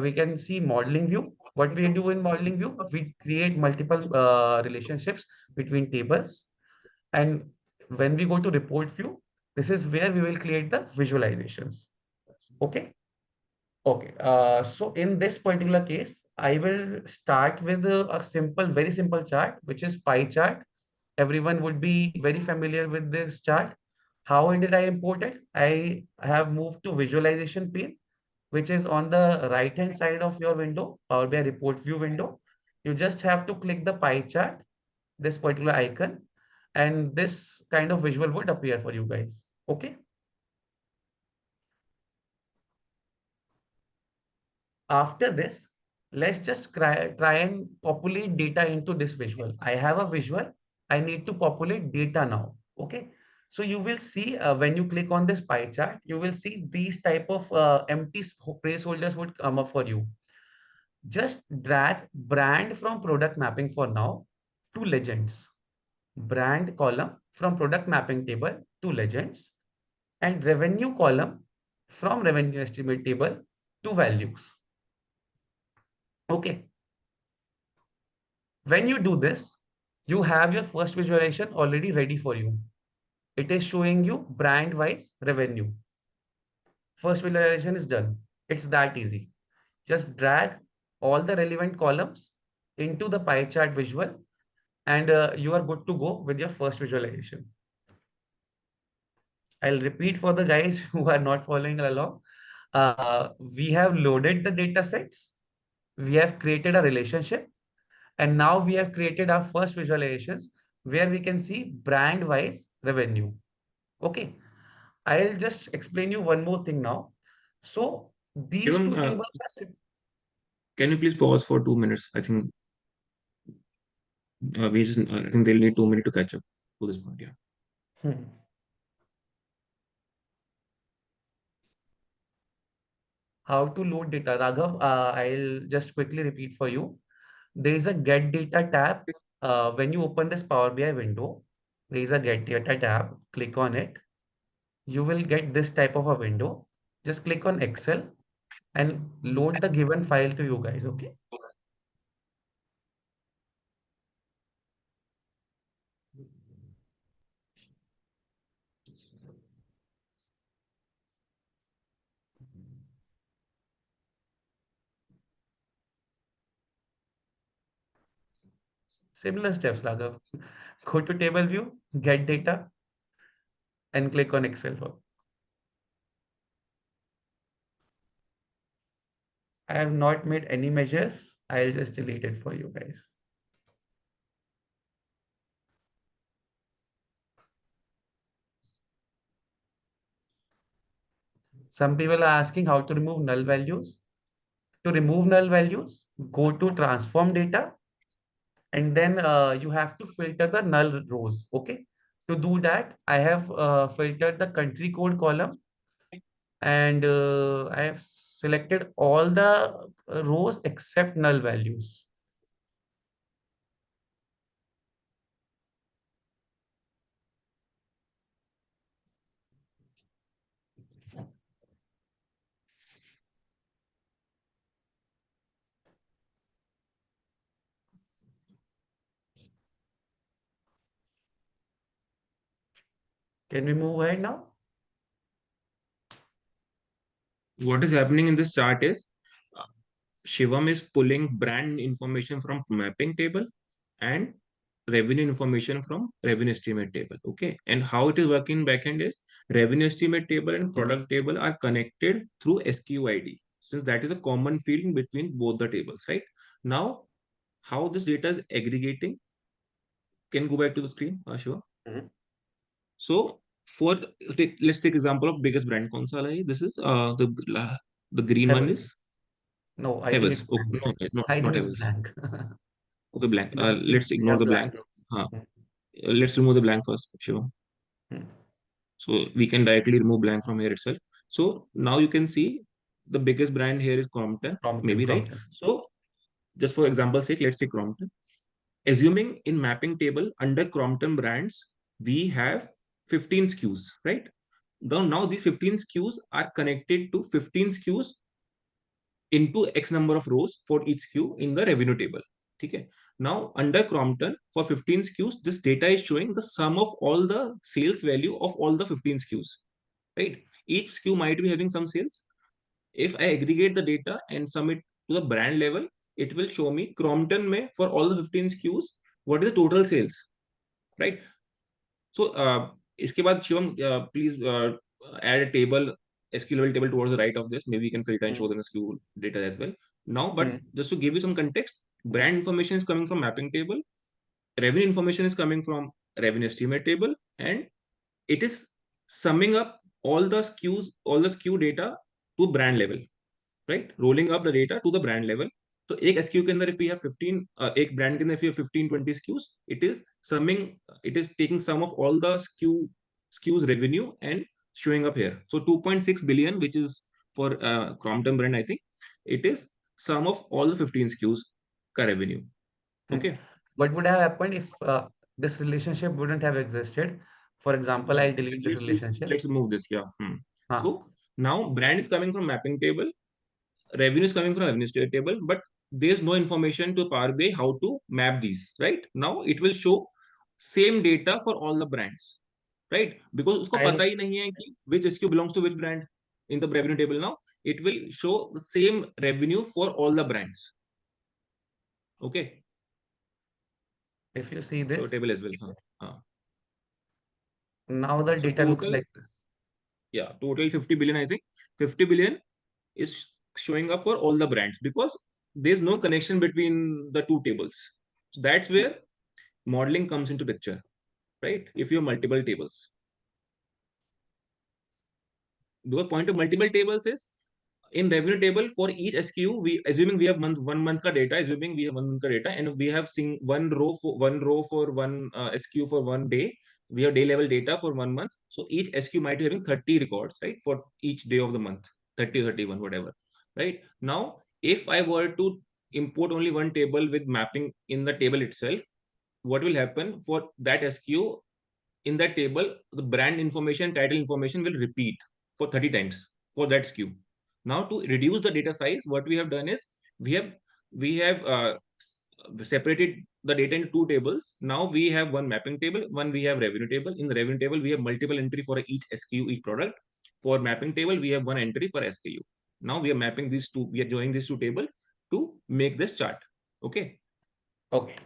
We can see modeling view. What we do in modeling view, we create multiple relationships between tables. And when we go to report view, this is where we will create the visualizations. Okay. Okay. So in this particular case, I will start with a simple, very simple chart, which is pie chart. Everyone would be very familiar with this chart. How did I import it? I have moved to visualization pane, which is on the right hand side of your window, Power BI report view window. You just have to click the pie chart, this particular icon, and this kind of visual would appear for you guys. Okay. After this, let's just try and populate data into this visual. I have a visual. I need to populate data now. Okay. So you will see when you click on this pie chart, you will see these type of empty placeholders would come up for you. Just drag brand from product mapping for now to legends. Brand column from product mapping table to legends, and revenue column from revenue estimate table to values. Okay. When you do this, you have your first visualization already ready for you. It is showing you brand wise revenue. First visualization is done. It's that easy. just drag all the relevant columns into the pie chart visual, and you are good to go with your first visualization. I'll repeat for the guys who are not following along. We have loaded the data sets, we have created a relationship, and now we have created our first visualizations where we can see brand wise revenue. Okay, I'll just explain you one more thing now. So these Shivam, two tables are can you please pause for 2 minutes? I think I think they'll need 2 minutes to catch up to this point. Yeah. Hmm. How to load data, Raghav? I'll just quickly repeat for you. There is a get data tab. When you open this Power BI window, there is a get data tab. Click on it. You will get this type of a window. Just click on Excel and load the given file to you guys. Okay. Similar steps, Raghav. Go to table view, get data, and click on Excel. I have not made any measures. I'll just delete it for you guys. Some people are asking how to remove null values. To remove null values, go to transform data, and then you have to filter the null rows. Okay. To do that, I have filtered the country code column, and I have selected all the rows except null values. Can we move ahead now? What is happening in this chart is Shivam is pulling brand information from mapping table and revenue information from revenue estimate table. Okay. And how it is working backend is revenue estimate table and product table are connected through SQID, since that is a common field between both the tables, right? Now, how this data is aggregating? Can you go back to the screen, Shiva? Mhm. So let's take example of biggest brand console. This is the green one Heavens. is No, I think it's Heavens. Oh, blank. no, I not think it's Heavens. blank. Okay, blank. Look, Let's they ignore are the blank. blank. Let's remove the blank first, Shivam. Hmm. So we can directly remove blank from here itself. So now you can see the biggest brand here is Crompton, Crompton, maybe, right? Crompton. So just for example's sake, let's say Crompton. Assuming in mapping table under Crompton brands, we have 15 SKUs, right? Now these 15 SKUs are connected to 15 SKUs into X number of rows for each SKU in the revenue table. Okay. Now under Crompton for 15 SKUs, this data is showing the sum of all the sales value of all the 15 SKUs, right? Each SKU might be having some sales. If I aggregate the data and sum it to the brand level, it will show me Crompton may for all the 15 SKUs, what is the total sales, right? So इसके बाद Shivam please add a table SQL level table towards the right of this. Maybe we can filter and show Hmm. them SQL data as well. Now, but Hmm. just to give you some context, brand information is coming from mapping table, revenue information is coming from revenue estimate table, and it is summing up all the SKU data to brand level, right? Rolling up the data to the brand level. So एक SKU के अंदर if we have 15 एक brand के अंदर if we have 15-20 SKUs, it is taking sum of all the SKUs revenue and showing up here. So 2.6 billion, which is for Crompton brand, I think it is sum of all the 15 SKUs ka revenue. Okay. What would have happened if this relationship wouldn't have existed? For example, I'll delete this relationship. Let's move this. Yeah. Huh. So now brand is coming from mapping table, revenue is coming from revenue state table, but there's no information to Power BI how to map these, right? Now it will show same data for all the brands, right? Because उसको I'll पता ही नहीं है कि which SKU belongs to which brand in the revenue table. Now it will show the same revenue for all the brands. Okay. If you see Show this, table as well. now the So data looks total, like this. yeah, total 50 billion, I think. 50 billion is showing up for all the brands because there's no connection between the two tables. So that's where modeling comes into picture, right? If you have multiple tables. The point of multiple tables is in revenue table for each SKU, we assuming we have 1 month ka data, assuming we have 1 month ka data, and we have seen one row for one SKU for one day. We have day level data for 1 month. So each SKU might be having 30 records, right? For each day of the month, 30, 31, whatever, right? Now, if I were to import only one table with mapping in the table itself, what will happen for that SKU? In that table, the brand information, title information will repeat for 30 times for that SKU. Now, to reduce the data size, what we have done is we have separated the data into two tables. Now we have one mapping table, one we have revenue table. In the revenue table, we have multiple entry for each SKU, each product. For mapping table, we have one entry per SKU. Now we are mapping these two, we are joining these two tables to make this chart. Okay. Okay.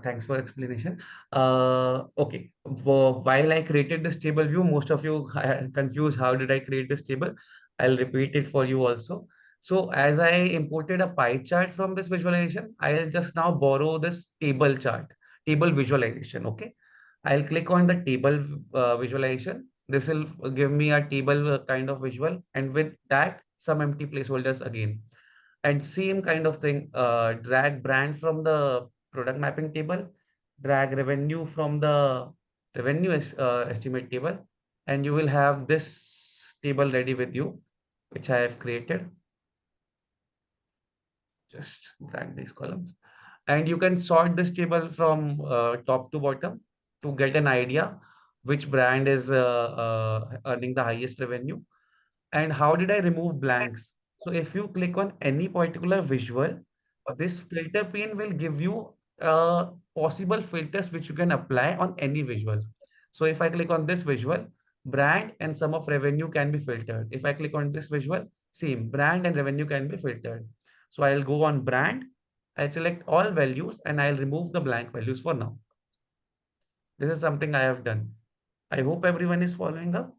Thanks for explanation. Okay. While I created this table view, most of you are confused how did I create this table. I'll repeat it for you also. So as I imported a pie chart from this visualization, I'll just now borrow this table chart, table visualization. Okay. I'll click on the table visualization. This will give me a table kind of visual, and with that, some empty placeholders again. And same kind of thing, drag brand from the product mapping table, drag revenue from the revenue estimate table, and you will have this table ready with you, which I have created. Just drag these columns. And you can sort this table from top to bottom to get an idea which brand is earning the highest revenue. And how did I remove blanks? So if you click on any particular visual, this filter pane will give you possible filters which you can apply on any visual. So if I click on this visual, brand and sum of revenue can be filtered. If I click on this visual, same brand and revenue can be filtered. So I'll go on brand, I'll select all values and I'll remove the blank values for now. This is something I have done. I hope everyone is following up.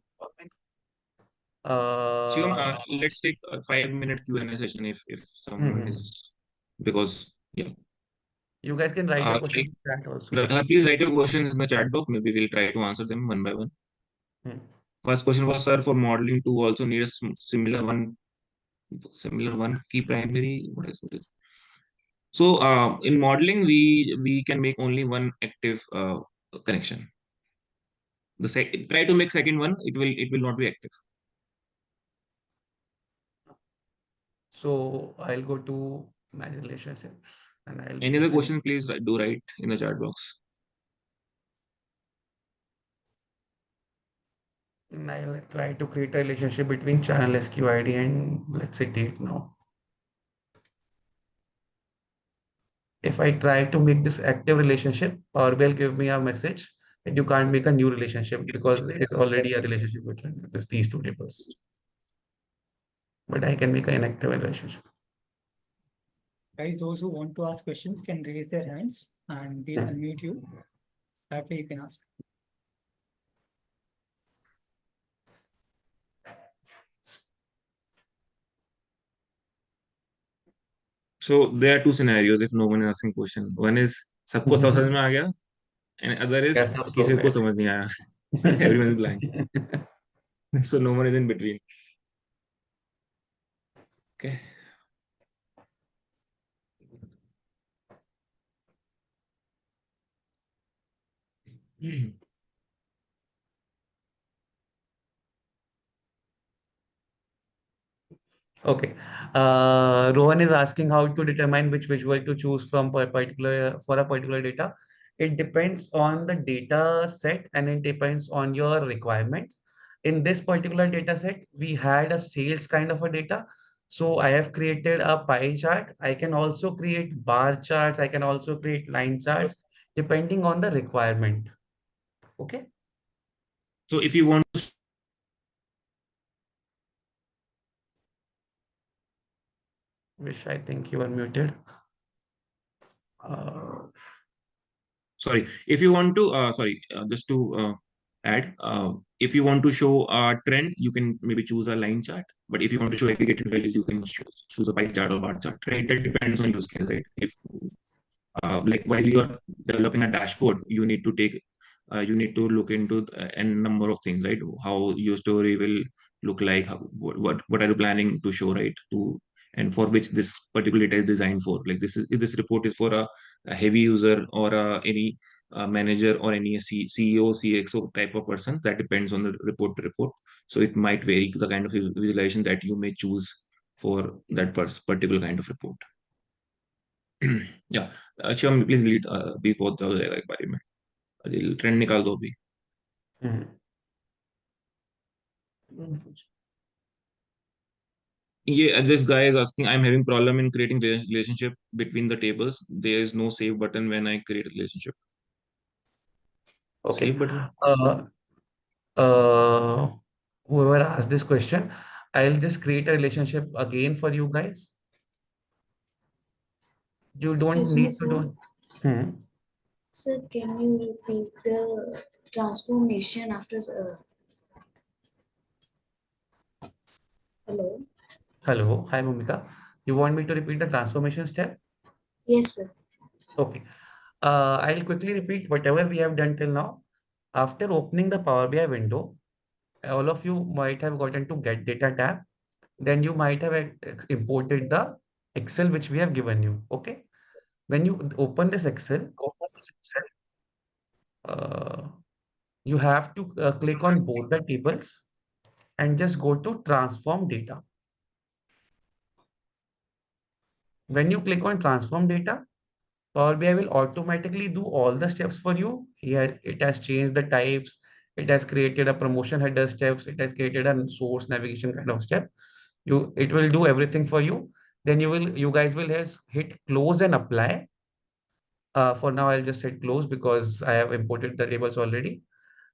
Shivam, Uh, let's take a 5 minute Q&A session if someone mhm. is, because yeah. You guys can write your Like, questions in chat also. please write your questions in the chat box. Maybe we'll try to answer them one by one. Hmm. First question was, sir, for modeling to also need a similar one key primary. What is it? So in modeling, we can make only one active connection. Try to make second one, it will not be active. So I'll go to manage relationships and I'll Any other make question, please do write in the chat box. and I'll try to create a relationship between channel SQID and let's say date now. If I try to make this active relationship, Power BI will give me a message that you can't make a new relationship because there is already a relationship between these two tables. But I can make an inactive relationship. Guys, those who want to ask questions can raise their hands and we'll unmute you. That way you can ask. So there are two scenarios if no one is asking question. One is सबको सब समझ में आ गया, and other is Yes, of किसी को course. समझ नहीं आया. Everyone is blank. So no one is in between. Okay. Okay. Rohan is asking how to determine which visual to choose from for a particular data. It depends on the data set and it depends on your requirements. In this particular data set, we had a sales kind of a data. So I have created a pie chart. I can also create bar charts. I can also create line charts depending on the requirement. Okay. So if you want Wish, I think you are muted. Sorry, if you want to, just to add, if you want to show a trend, you can maybe choose a line chart. But if you want to show aggregated values, you can choose a pie chart or bar chart, right? That depends on use case, right? If like while you are developing a dashboard, you need to look into n number of things, right? How your story will look like, what are you planning to show, right? To and for which this particular data is designed for. Like this is if this report is for a heavy user or any manager or any CEO, CXO type of person, that depends on the report to report. So it might vary the kind of visualization that you may choose for that particular kind of report. या Shivam please lead B fourth हो जाएगा एक बारी में trend निकाल दो अभी ये this guy is asking, I'm having problem in creating relationship between the tables. There is no save button when I create a relationship. Okay. Save button. Whoever asked this question, I'll just create a relationship again for you guys. You don't Excuse me, need to do. Sir, can you repeat the transformation after hello? Hello, hi Bhumika. You want me to repeat the transformation step? Yes, sir. Okay. I'll quickly repeat whatever we have done till now. After opening the Power BI window, all of you might have gotten to Get Data tab. Then you might have imported the Excel which we have given you. Okay. When you open this Excel, you have to click on both the tables and just go to transform data. When you click on transform data, Power BI will automatically do all the steps for you. Here it has changed the types. It has created a promotion header steps. It has created a source navigation kind of step. It will do everything for you. Then you guys will hit close and apply. For now, I'll just hit close because I have imported the tables already.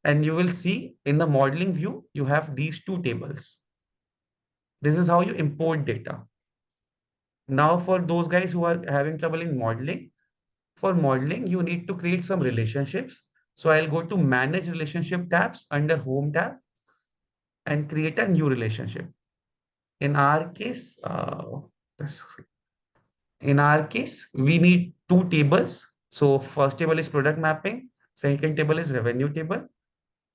And you will see in the modeling view, you have these two tables. This is how you import data. Now, for those guys who are having trouble in modeling, for modeling, you need to create some relationships. So I'll go to manage relationship tabs under home tab and create a new relationship. In our case, we need two tables. So first table is product mapping. Second table is revenue table.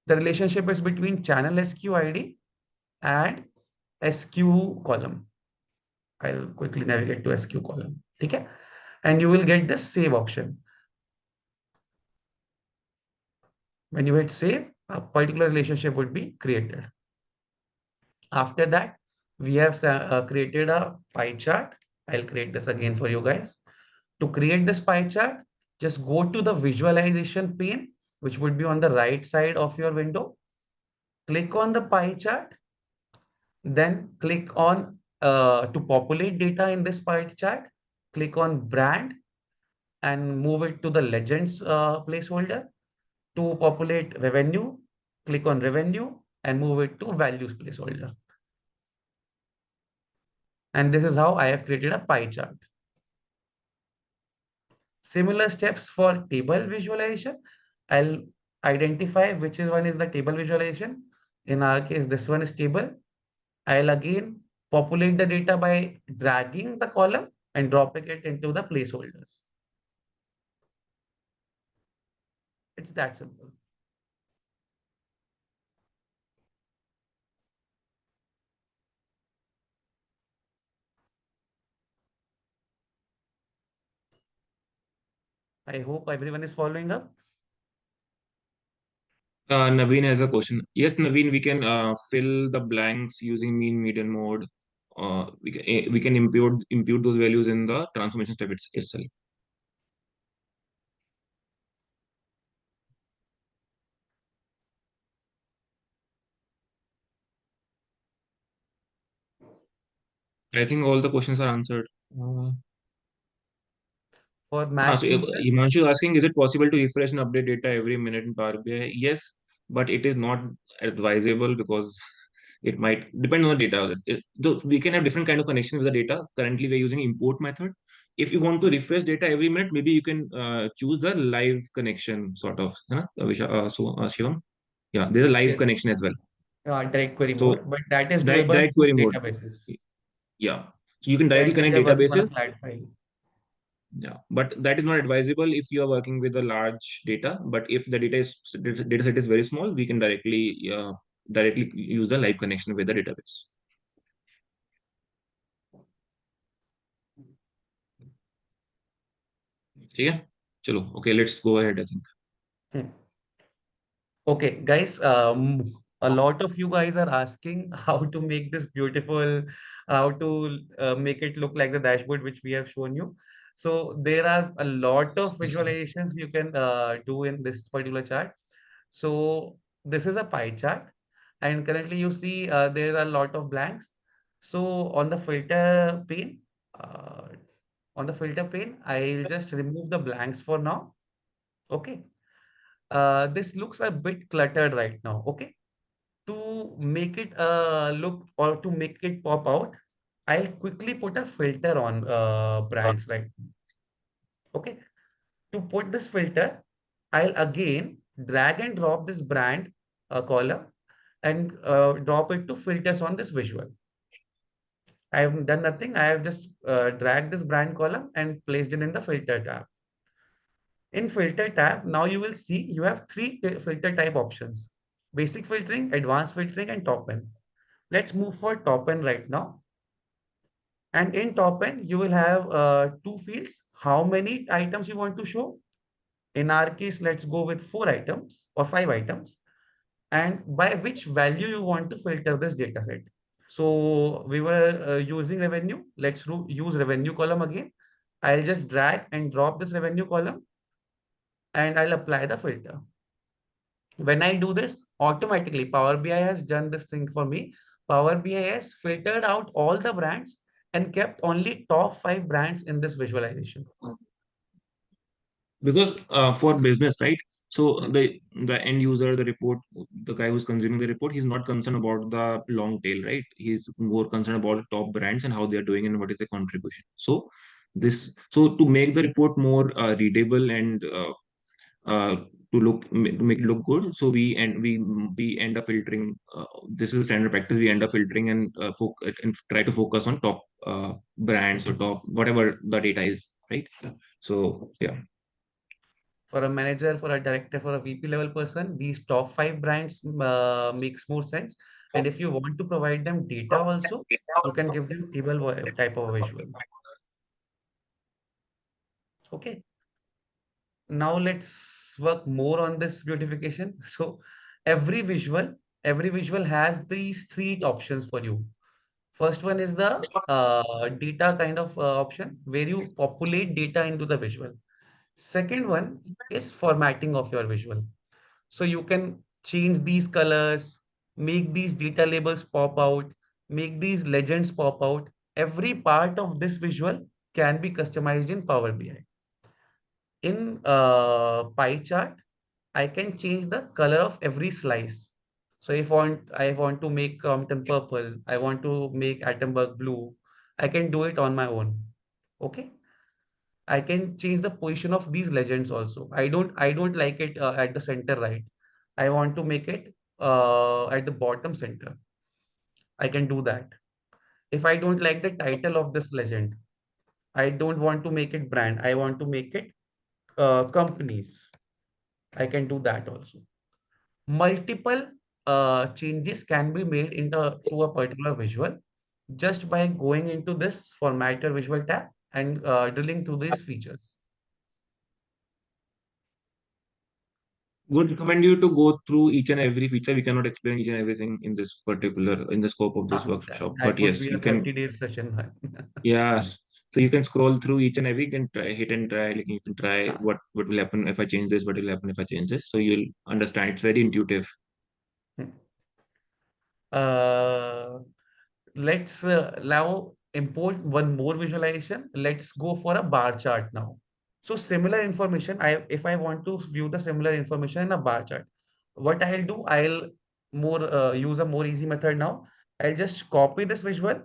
The relationship is between channel SQ ID and SQ column. I'll quickly navigate to SQ column. Okay. And you will get the save option. When you hit save, a particular relationship would be created. After that, we have created a pie chart. I'll create this again for you guys. To create this pie chart, just go to the visualization pane, which would be on the right side of your window. Click on the pie chart, then click on to populate data in this pie chart. Click on brand and move it to the legends placeholder. To populate revenue, click on revenue and move it to values placeholder. And this is how I have created a pie chart. Similar steps for table visualization. I'll identify which one is the table visualization. In our case, this one is table. I'll again populate the data by dragging the column and dropping it into the placeholders. It's that simple. I hope everyone is following up. Naveen has a question. Yes, Naveen, we can fill the blanks using mean, median, mode. We can impute those values in the transformation step itself. I think all the questions are answered. For Mac So users, Himanshu is asking, is it possible to refresh and update data every minute in Power BI? Yes, but it is not advisable because It might depend on the data. We can have different kind of connection with the data. Currently, we're using import method. If you want to refresh data every minute, maybe you can choose the live connection sort of. Shivam? Yeah, there's a live Yes, connection as well. direct query So mode, but that is direct, doable direct through query mode. databases. Yeah. So you can directly Currently, connect they're working on a databases. flat file. Yeah, but that is not advisable if you are working with a large data. But if the data set is very small, we can directly use the live connection with the database. Yeah. Chalo. Okay, let's go ahead, I think. Hmm. Okay, guys, a lot of you guys are asking how to make this beautiful, how to make it look like the dashboard which we have shown you. So there are a lot of visualizations you can do in this particular chart. So this is a pie chart, and currently you see there are a lot of blanks. So uh, on the filter pane, I'll just remove the blanks for now. Okay. This looks a bit cluttered right now. Okay. To make it look or to make it pop out, I'll quickly put a filter on brands, right? Okay. To put this filter, I'll again drag and drop this brand column and drop it to filters on this visual. I have done nothing. I have just dragged this brand column and placed it in the filter tab. In filter tab, now you will see you have three filter type options: basic filtering, advanced filtering, and top N. Let's move for top N right now. And in top N, you will have two fields: how many items you want to show. In our case, let's go with 4 items or 5 items, and by which value you want to filter this data set. So we were using revenue. Let's use revenue column again. I'll just drag and drop this revenue column and I'll apply the filter. When I do this, automatically Power BI has done this thing for me. Power BI has filtered out all the brands and kept only top 5 brands in this visualization. Because for business, right? So the end user, the report, the guy who's consuming the report, he's not concerned about the long tail, right? He's more concerned about the top brands and how they are doing and what is the contribution. So to make the report more readable and uh, to make it look good, so we end up filtering. This is standard practice. We end up filtering and try to focus on top brands or top whatever the data is, right? So yeah. For a manager, for a director, for a VP level person, these top 5 brands makes more sense. And if you want to provide them data also, you can give them table type of visual. Okay. Now let's work more on this beautification. So every visual, every visual has these 3 options for you. First one is the data kind of option where you populate data into the visual. Second one is formatting of your visual. So you can change these colors, make these data labels pop out, make these legends pop out. Every part of this visual can be customized in Power BI. In pie chart, I can change the color of every slice. So if I want to make Compton purple, I want to make Attenborough blue, I can do it on my own. Okay. I can change the position of these legends also. I don't like it at the center right. I want to make it at the bottom center. I can do that. If I don't like the title of this legend, I don't want to make it brand. I want to make it companies. I can do that also. Multiple changes can be made into to a particular visual just by going into this formatter visual tab and drilling through these features. Would recommend you to go through each and every feature. We cannot explain each and everything in this particular in the scope of this workshop. But That would yes, be you a can. 30 days session. Yeah. So you can scroll through each and every. You can try hit and try. Like you can try Ah, what will happen if I change this. What will happen if I change this? So you'll understand. It's very intuitive. hmm. Uh, let's now import one more visualization. Let's go for a bar chart now. So similar information, if I want to view the similar information in a bar chart, what I'll do, I'll more use a more easy method now. I'll just copy this visual.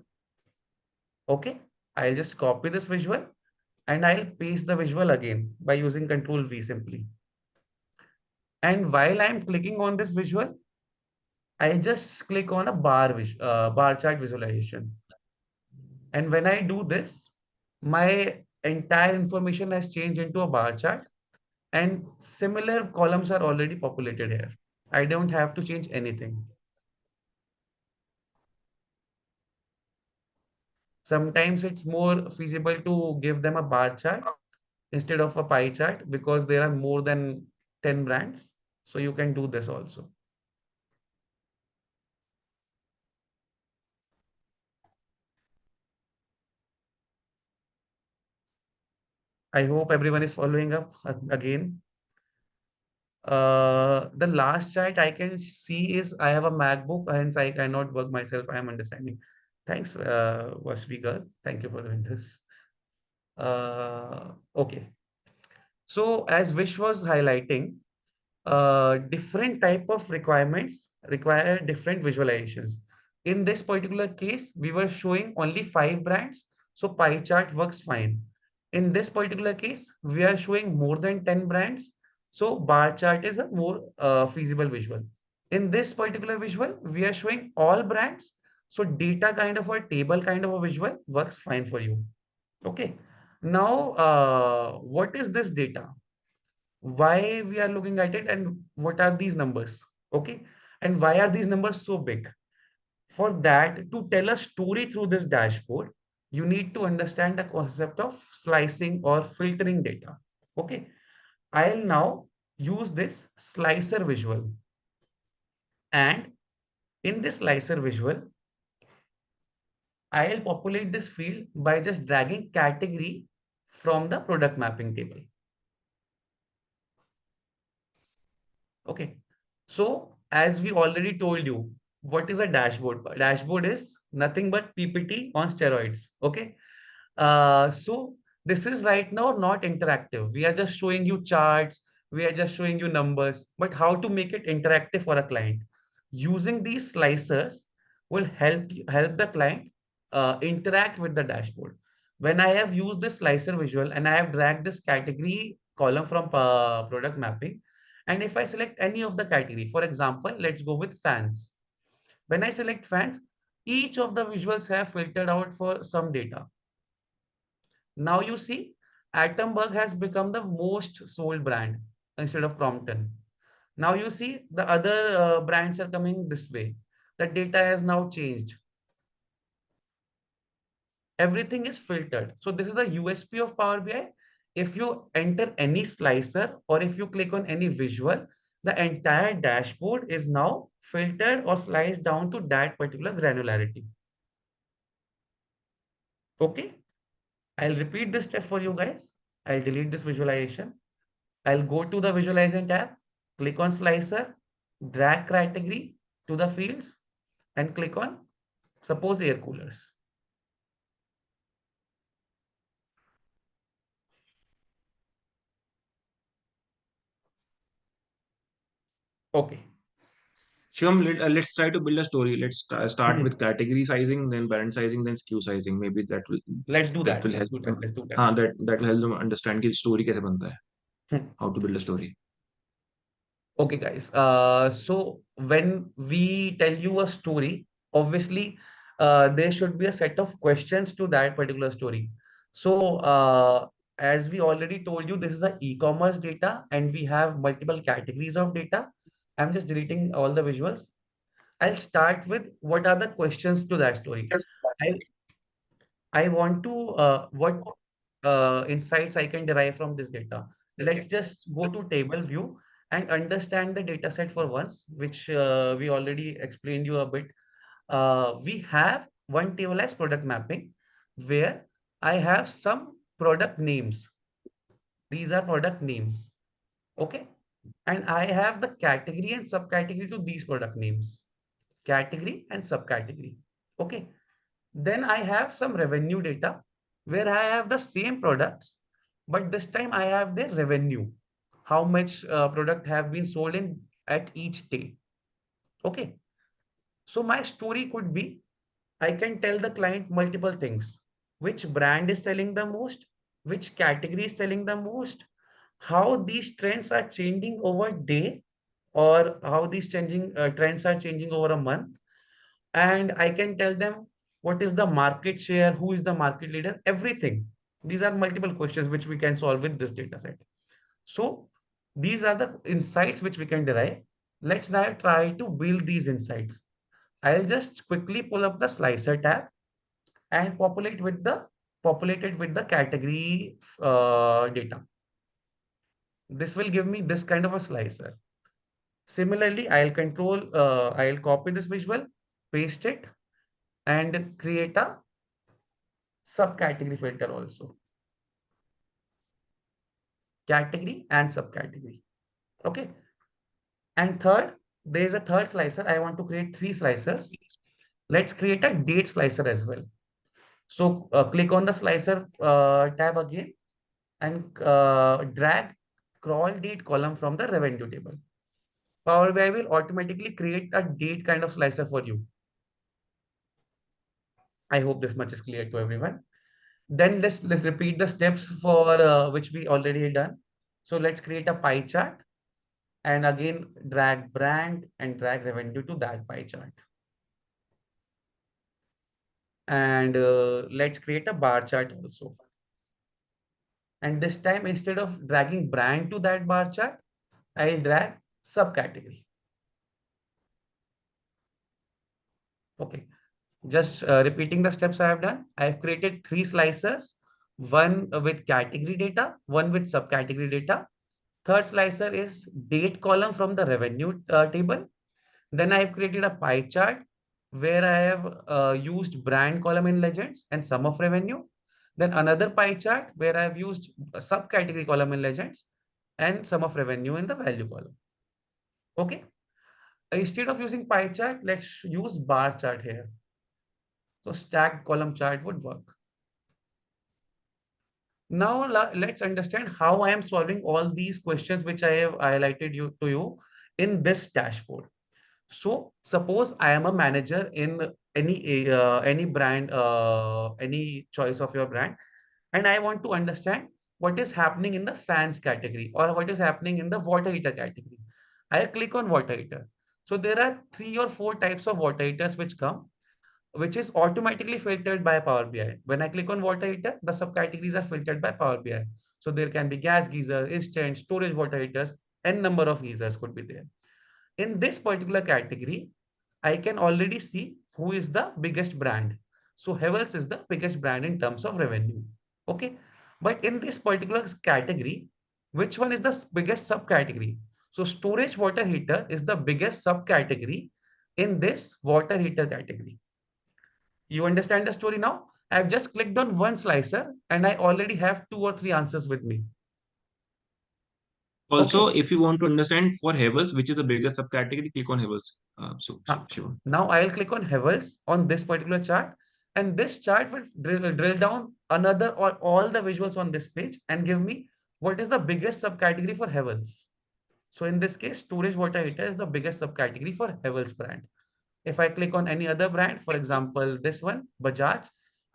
Okay, I'll just copy this visual and I'll paste the visual again by using Control V simply. And while I'm clicking on this visual, I just click on a bar chart visualization. And when I do this, my entire information has changed into a bar chart and similar columns are already populated here. I don't have to change anything. Sometimes it's more feasible to give them a bar chart instead of a pie chart because there are more than 10 brands. So you can do this also. I hope everyone is following up again. The last chart I can see is I have a MacBook, hence I cannot work myself. I am understanding. Thanks, Vashvi. Thank you for doing this. Okay. So as Vish was highlighting, different type of requirements require different visualizations. In this particular case, we were showing only 5 brands, so pie chart works fine. In this particular case, we are showing more than 10 brands, so bar chart is a more feasible visual. In this particular visual, we are showing all brands, so data kind of a table kind of a visual works fine for you. Okay. Now, what is this data? Why we are looking at it and what are these numbers? Okay, and why are these numbers so big? For that, to tell a story through this dashboard, you need to understand the concept of slicing or filtering data. Okay, I'll now use this slicer visual, and in this slicer visual I'll populate this field by just dragging category from the product mapping table. Okay. So as we already told you, what is a dashboard? A dashboard is nothing but PPT on steroids. Okay. So this is right now not interactive. We are just showing you charts. We are just showing you numbers, but how to make it interactive for a client? Using these slicers will help the client interact with the dashboard. When I have used this slicer visual and I have dragged this category column from product mapping, and if I select any of the category, for example, let's go with fans. When I select fans, each of the visuals have filtered out for some data. Now you see, Atomberg has become the most sold brand instead of Crompton. Now you see the other brands are coming this way. The data has now changed. Everything is filtered. So this is the USP of Power BI. If you enter any slicer or if you click on any visual, the entire dashboard is now filtered or sliced down to that particular granularity. Okay, I'll repeat this step for you guys. I'll delete this visualization. I'll go to the visualization tab, click on slicer, drag category to the fields and click on suppose air coolers. Okay. Shivam, let's try to build a story. Let's start with category sizing, then brand sizing, then SKU sizing. Maybe that will Let's do that. will Let's help do that. them. Let's do that. हाँ, that will help them understand कि story कैसे बनता है. How to build a story. Okay, guys. So when we tell you a story, obviously, there should be a set of questions to that particular story. So, as we already told you, this is the e-commerce data, and we have multiple categories of data. I'm just deleting all the visuals. I'll start with what are the questions to that story. I I want to what insights I can derive from this data. Let's just go to table view and understand the data set for once, which we already explained you a bit. We have one table as product mapping, where I have some product names. These are product names. Okay. And I have the category and subcategory to these product names. Category and subcategory. Okay. Then I have some revenue data where I have the same products, but this time I have their revenue, how much product have been sold in at each day. Okay. So my story could be, I can tell the client multiple things. Which brand is selling the most? Which category is selling the most? How these trends are changing over day, or how these changing trends are changing over a month. And I can tell them what is the market share, who is the market leader, everything. These are multiple questions which we can solve with this data set. So these are the insights which we can derive. Let's now try to build these insights. I'll just quickly pull up the slicer tab and populate it with the category data. This will give me this kind of a slicer. Similarly, I'll copy this visual, paste it, and create a subcategory filter also. Category and subcategory. Okay. And third, there is a third slicer. I want to create 3 slicers. Let's create a date slicer as well. So click on the slicer tab again and drag crawl date column from the revenue table. Power BI will automatically create a date kind of slicer for you. I hope this much is clear to everyone. Then let's repeat the steps for which we already done. So let's create a pie chart and again drag brand and drag revenue to that pie chart. And let's create a bar chart also. And this time, instead of dragging brand to that bar chart, I'll drag subcategory. Okay, just repeating the steps I have done. I have created 3 slicers, one with category data, one with subcategory data. Third slicer is date column from the revenue table. Then I have created a pie chart where I have used brand column in legends and sum of revenue. Then another pie chart where I have used a subcategory column in legends and sum of revenue in the value column. Okay. Instead of using pie chart, let's use bar chart here. So stacked column chart would work. Now let's understand how I am solving all these questions which I have highlighted to you in this dashboard. So suppose I am a manager in any brand, any choice of your brand, and I want to understand what is happening in the fans category or what is happening in the water heater category. I'll click on water heater. So there are 3 or 4 types of water heaters which come, which is automatically filtered by Power BI. When I click on water heater, the subcategories are filtered by Power BI. So there can be gas geyser, instant, storage water heaters, and number of geysers could be there. In this particular category, I can already see who is the biggest brand. So Havells is the biggest brand in terms of revenue. Okay. But in this particular category, which one is the biggest subcategory? So storage water heater is the biggest subcategory in this water heater category. You understand the story now? I've just clicked on one slicer and I already have 2 or 3 answers with me. Also, if you want to understand for Havells, which is the biggest subcategory, click on Havells. Shiva. Now I'll click on Havells on this particular chart, and this chart will drill down another or all the visuals on this page and give me what is the biggest subcategory for Havells. So in this case, storage water heater is the biggest subcategory for Havells brand. If I click on any other brand, for example, this one, Bajaj,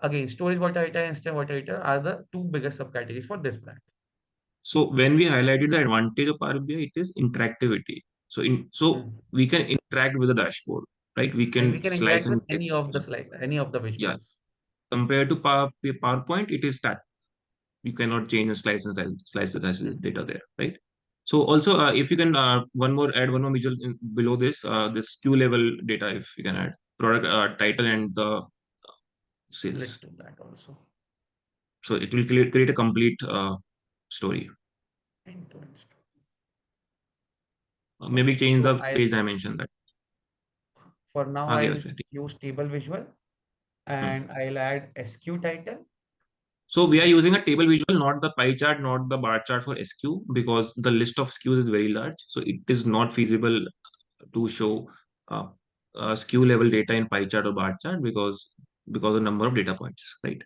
again, storage water heater and instant water heater are the 2 biggest subcategories for this brand. So when we highlighted the advantage of Power BI, it is interactivity. So we can interact with the dashboard, right? We can interact with any of the visuals. Yeah. Compared to PowerPoint, it is static. You cannot change the slice the data there, right? So also, if you can add one more visual below this, this SKU level data, if you can add product title and the sales. Let's do that also. So it will create a complete story. Maybe change the page dimension. That for now I'll use table visual and I'll add SKU title. So we are using a table visual, not the pie chart, not the bar chart for SKU, because the list of SKUs is very large. So it is not feasible to show SKU level data in pie chart or bar chart because of the number of data points, right?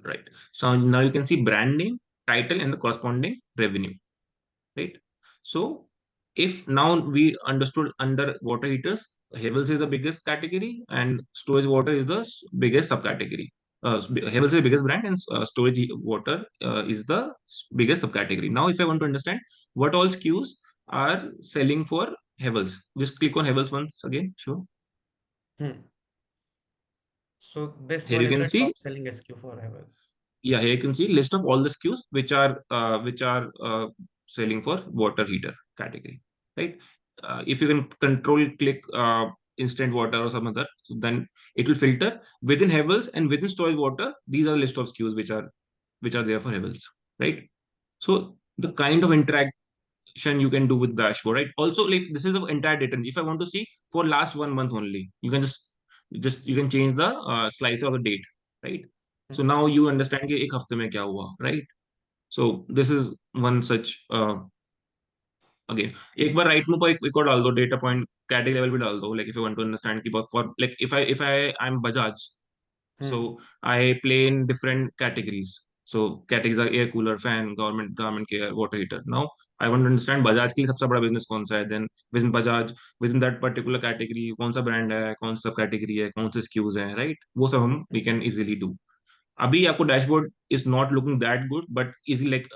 Right. So now you can see brand name, title, and the corresponding revenue, right? So if now we understood under water heaters, Havels is the biggest category and storage water is the biggest subcategory. Havels is the biggest brand and water is the biggest subcategory. Now, if I want to understand what all SKUs are selling for Havels, just click on Havels once again. Sure. So this Here one you is can the see, top selling SKU for Havels. yeah, here you can see list of all the SKUs which are selling for water heater category, right? If you can control click instant water or some other, so then it will filter within Havels and within storage water. These are the list of SKUs which are there for Havels, right? So the kind of interaction you can do with the dashboard, right? Also, like this is the entire data. If I want to see for last 1 month only, you can just you can change the slicer of the date, right? So now you understand कि एक हफ्ते में क्या हुआ, right? So this is one such again एक बार right में एक और डाल दो डेटा पॉइंट कैटेगरी लेवल भी डाल दो, like if you want to understand कि for like if I I'm Bajaj, so I play in different categories. So categories are air cooler, fan, garment care, water heater. Now I want to understand Bajaj की सबसे बड़ा business कौन सा है, then within Bajaj within that particular category कौन सा brand है, कौन सा सब category है, कौन से SKUs हैं, right? वो सब हम we can easily do. अभी आपको dashboard is not looking that good, but easy like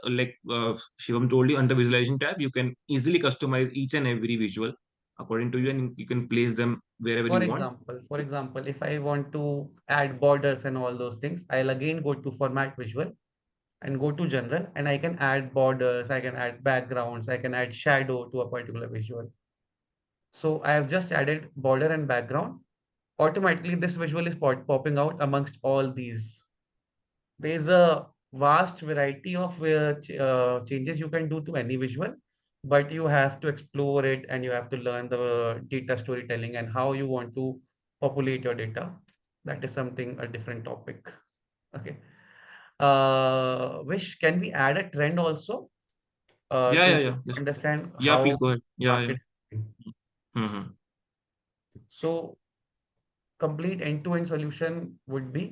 Shivam told you, under visualization tab you can easily customize each and every visual according to you, and you can place them wherever you want. For example, if I want to add borders and all those things, I'll again go to format visual and go to general, and I can add borders, I can add backgrounds, I can add shadow to a particular visual. So I have just added border and background. Automatically, this visual is popping out amongst all these. There's a vast variety of changes you can do to any visual, but you have to explore it and you have to learn the data storytelling and how you want to populate your data. That is something a different topic. Okay. Wish, can we add a trend also Yeah. to Just understand yeah, please how go ahead. Yeah. market is doing? Mm-hmm. So complete end-to-end solution would be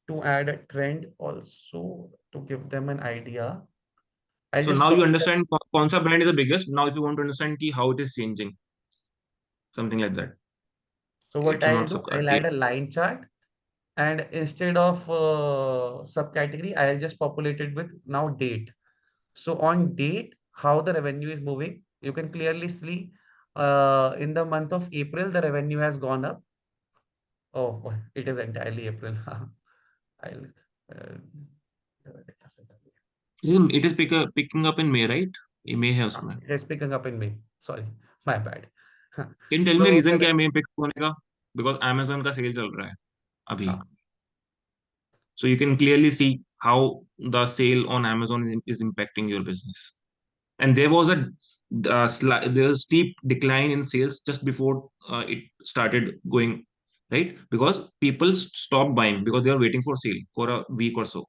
to add a trend also to give them an idea. I'll So just now you copy understand कौन सा brand is the biggest. Now if you want to understand कि how it is changing, something like that. So It what should I'll not do, I'll add a line chart, and instead of subcategory, I'll just populate it with now date. So on date, how the revenue is moving, you can clearly see in the month of April, the revenue has gone up. Oh, it is entirely April. I'll, uh, it is picking up in May, right? ये May है उसमें. it is picking up in May. Sorry, my bad. Can you tell me So reason क्या है May pick होने का? Because Amazon का sale चल रहा है अभी. So you can clearly see how the sale on Amazon is impacting your business. And there was there was steep decline in sales just before it started going, right? Because people stopped buying because they are waiting for sale for a week or so.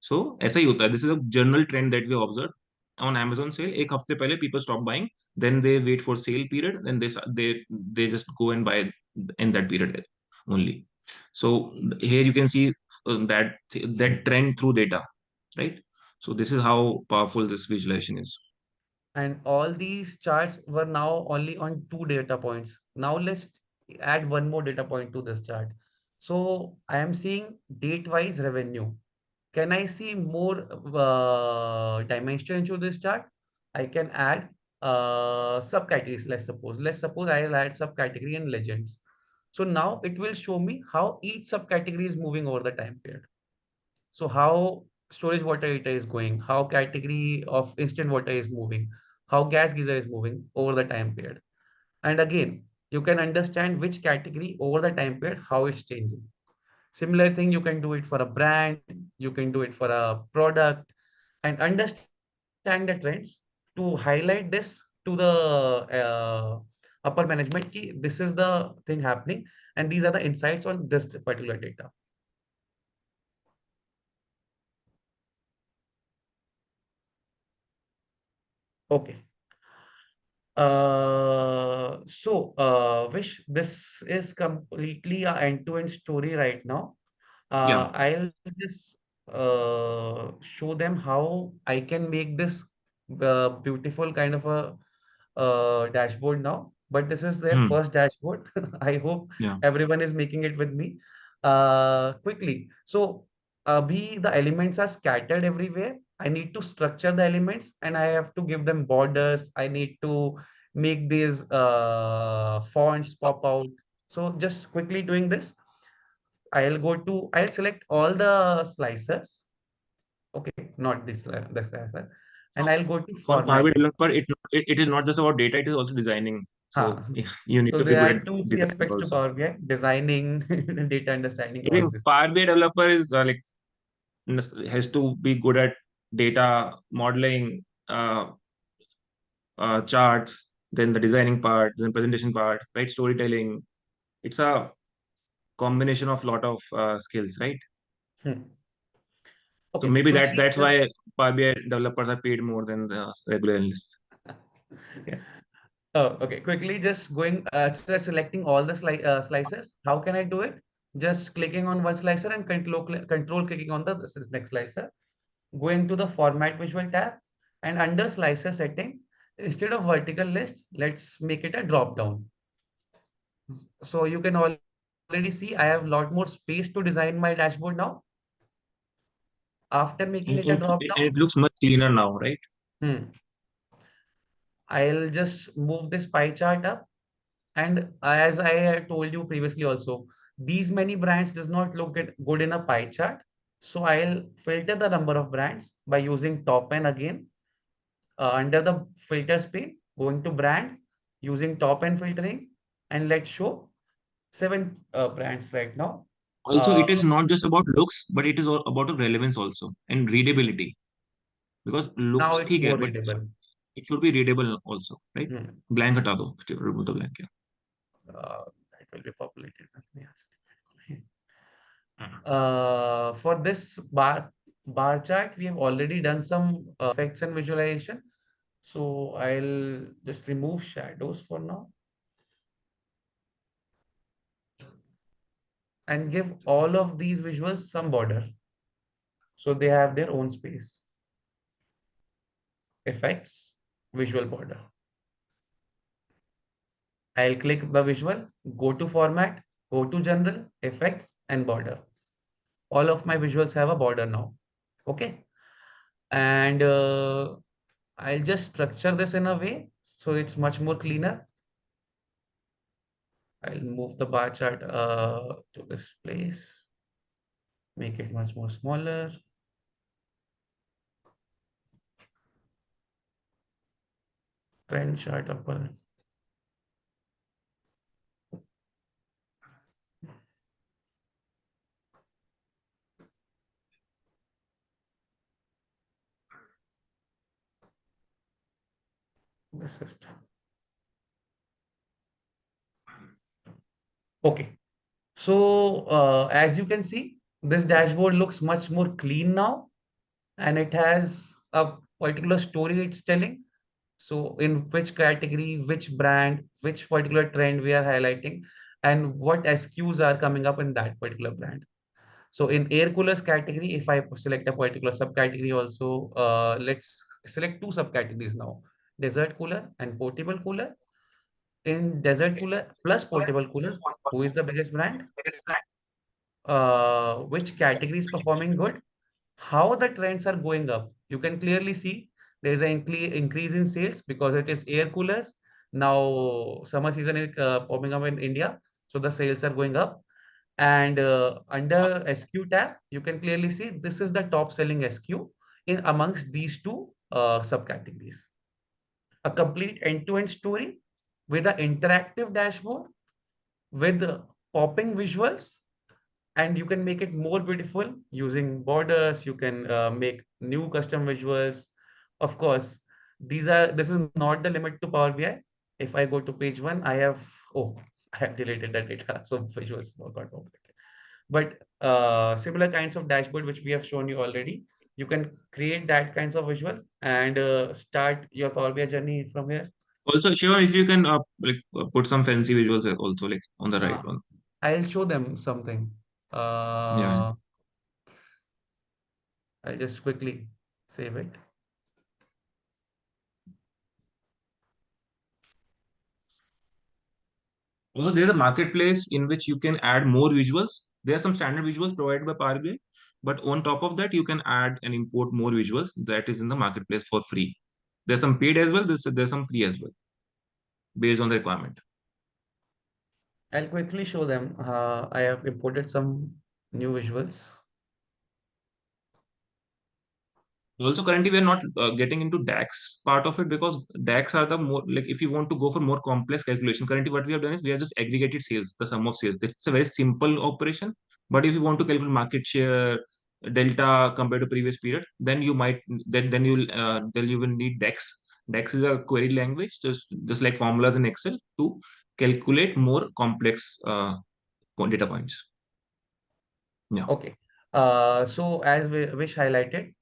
So ऐसा ही होता है. This is a general trend that we observed on Amazon sale. एक हफ्ते पहले people stop buying, then they wait for sale period, then they just go and buy in that period only. So here you can see that trend through data, right? So this is how powerful this visualization is. and all these charts were now only on 2 data points. Now let's add one more data point to this chart. So I am seeing date-wise revenue. Can I see more dimension into this chart? I can add subcategories. Let's suppose I'll add subcategory in legends. So now it will show me how each subcategory is moving over the time period. So how storage water heater is going, how category of instant water is moving, how gas geyser is moving over the time period. And again, you can understand which category over the time period, how it's changing. Similar thing, you can do it for a brand, you can do it for a product, and understand the trends to highlight this to the upper management key. This is the thing happening, and these are the insights on this particular data. Okay. Vish, this is completely a end-to-end story right now. Yeah. I'll just show them how I can make this beautiful kind of a dashboard now, but this is their first dashboard. I hope Yeah. everyone is making it with me. Quickly. So, the elements are scattered everywhere. I need to structure the elements and I have to give them borders. I need to make these fonts pop out. So just quickly doing this, I'll select all the slicers. Okay, not the slicer. And I'll go to For Power format. BI developer, it is not just about data, it is also designing. So Huh. you need So to be there good are at two, three designing aspects to also. Power BI: designing, data understanding, I all think this. Power BI developer is has to be good at data modeling, charts, then the designing part, then presentation part, right? Storytelling. It's a combination of lot of skills, right? Hmm. So Okay, maybe quickly that's just why Power BI developers are paid more than the regular analysts. yeah. Oh, okay. Quickly, just going, just selecting all the slices. How can I do it? Just clicking on one slicer and control clicking on the next slicer. Going to the Format Visual tab, and under Slicer setting, instead of vertical list, let's make it a drop down. So you can already see I have a lot more space to design my dashboard now. After making it a drop And down, it looks much cleaner now, right? I'll just move this pie chart up. And as I had told you previously also, these many brands does not look good in a pie chart. So I'll filter the number of brands by using top N again. Under the filters pane, going to brand, using top N filtering, and let's show 7 brands right now. Also, it is not just about looks, but it is about the relevance also and readability. Because Now looks it's ठीक है, more but readable. it should be readable also, right? Hmm. Blank हटा दो, remove the blank. Yeah. It will be populated. Yes. Mhm. For this bar chart, we have already done some effects and visualization. So I'll just remove shadows for now and give all of these visuals some border. So they have their own space. Effects, visual border. I'll click the visual, go to format, go to general, effects and border. All of my visuals have a border now. Okay. And I'll just structure this in a way so it's much more cleaner. I'll move the bar chart to this place, make it much more smaller. Trend chart upper. This is okay. So as you can see, this dashboard looks much more clean now, and it has a particular story it's telling. So in which category, which brand, which particular trend we are highlighting, and what SKUs are coming up in that particular brand. So in air coolers category, if I select a particular subcategory also, let's select 2 subcategories now, desert cooler and portable cooler. In desert cooler plus portable cooler, who is the biggest brand? Which category is performing good? How the trends are going up? You can clearly see there is an increase in sales because it is air coolers. Now summer season is coming up in India, so the sales are going up. And under SKU tab, you can clearly see this is the top selling SKU in amongst these 2 subcategories. A complete end-to-end story with an interactive dashboard with popping visuals, and you can make it more beautiful using borders. You can make new custom visuals. Of course, this is not the limit to Power BI. If I go to page 1, I have deleted that data, so visuals got complicated. But similar kinds of dashboard which we have shown you already, you can create that kinds of visuals and start your Power BI journey from here. Also, Shiva, if you can put some fancy visuals also like on the right Uh, one. I'll show them something. Yeah. I'll just quickly save it. Also, there's a marketplace in which you can add more visuals. There are some standard visuals provided by Power BI, but on top of that, you can add and import more visuals that is in the marketplace for free. There's some paid as well. There's some free as well, based on the requirement. I'll quickly show them. I have imported some new visuals. Also, currently we are not getting into DAX part of it, because DAX are the more, like, if you want to go for more complex calculation, currently what we have done is we have just aggregated sales, the sum of sales. It's a very simple operation. But if you want to calculate market share, delta compared to previous period, then you might then you will need DAX. DAX is a query language, just like formulas in Excel, to calculate more complex data points. Yeah. Okay. So as Vish highlighted,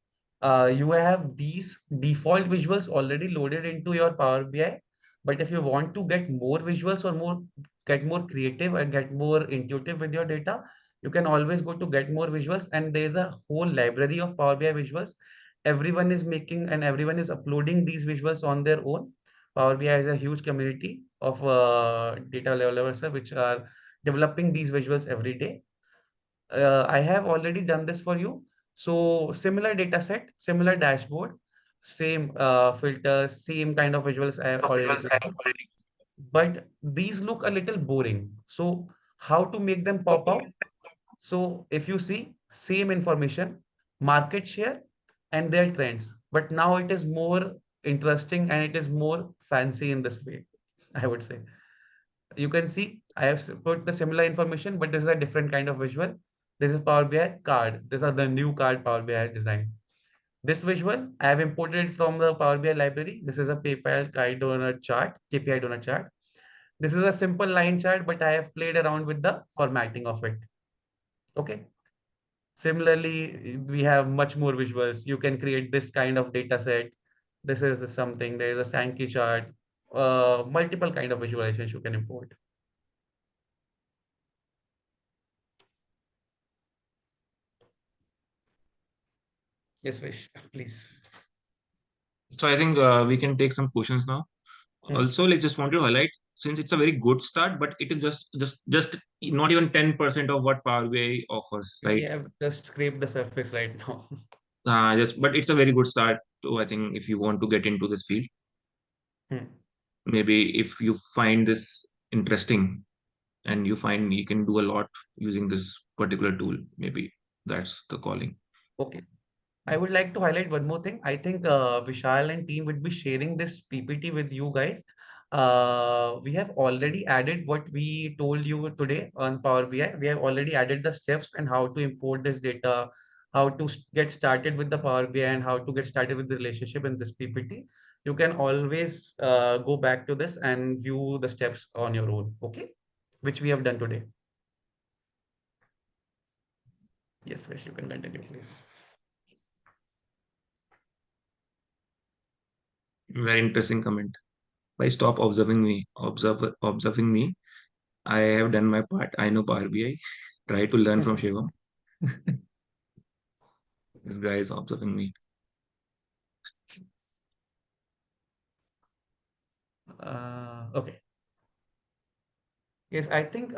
you have these default visuals already loaded into your Power BI. But if you want to get more visuals or get more creative and get more intuitive with your data, you can always go to get more visuals. And there's a whole library of Power BI visuals. Everyone is making and everyone is uploading these visuals on their own. Power BI is a huge community of data developers which are developing these visuals every day. I have already done this for you. So similar data set, similar dashboard, same filters, same kind of visuals I have already created. But these look a little boring. So how to make them pop out? So if you see same information, market share and their trends, but now it is more interesting and it is more fancy in this way, I would say. You can see I have put the similar information, but this is a different kind of visual. This is Power BI card. These are the new card Power BI has designed. This visual I have imported it from the Power BI library. This is a PayPal donor chart, KPI donor chart. This is a simple line chart, but I have played around with the formatting of it. Okay. Similarly, we have much more visuals. You can create this kind of data set. This is something. There is a Sankey chart. Multiple kind of visualizations you can import. Yes, Vish, please. So I think we can take some questions now. Also, like, just want to highlight, since it's a very good start, but it is just not even 10% of what Power BI offers, We right? have just scraped the surface right now. Just but it's a very good start. So I think if you want to get into this field, Hmm. maybe if you find this interesting and you find you can do a lot using this particular tool, maybe that's the calling. Okay. I would like to highlight one more thing. I think Vishal and team would be sharing this PPT with you guys. We have already added what we told you today on Power BI. We have already added the steps and how to import this data, how to get started with the Power BI, and how to get started with the relationship in this PPT. You can always go back to this and view the steps on your own. Okay, which we have done today. Yes, Vish, you can continue, please. Very interesting comment. Why stop observing me? I have done my part. I know Power BI. Try to learn from Shivam. This guy is observing me. Okay. Yes, I think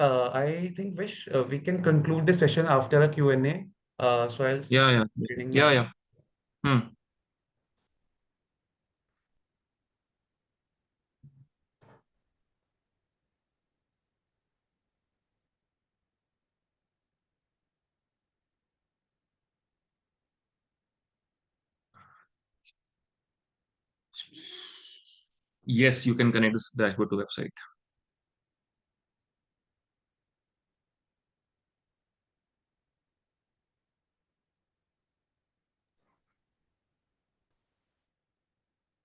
Vish, we can conclude the session after a Q&A. So I'll Yeah, start yeah, reading yeah, now. yeah. Hmm. Yes, you can connect this dashboard to website.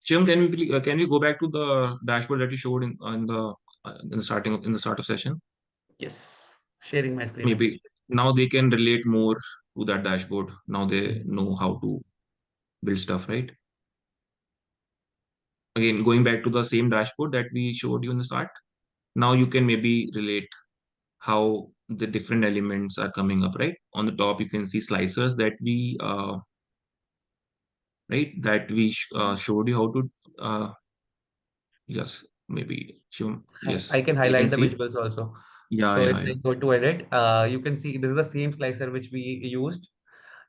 Shivam, can we go back to the dashboard that you showed in the start of session? Yes, sharing my screen again. Maybe now they can relate more to that dashboard. Now they know how to build stuff, right? Again, going back to the same dashboard that we showed you in the start. Now you can maybe relate how the different elements are coming up, right? On the top, you can see slicers that we showed you how to yes. maybe Shivam. Yes, I can I highlight can the see. visuals also. Yeah, So if yeah, I yeah. go to edit, you can see this is the same slicer which we used.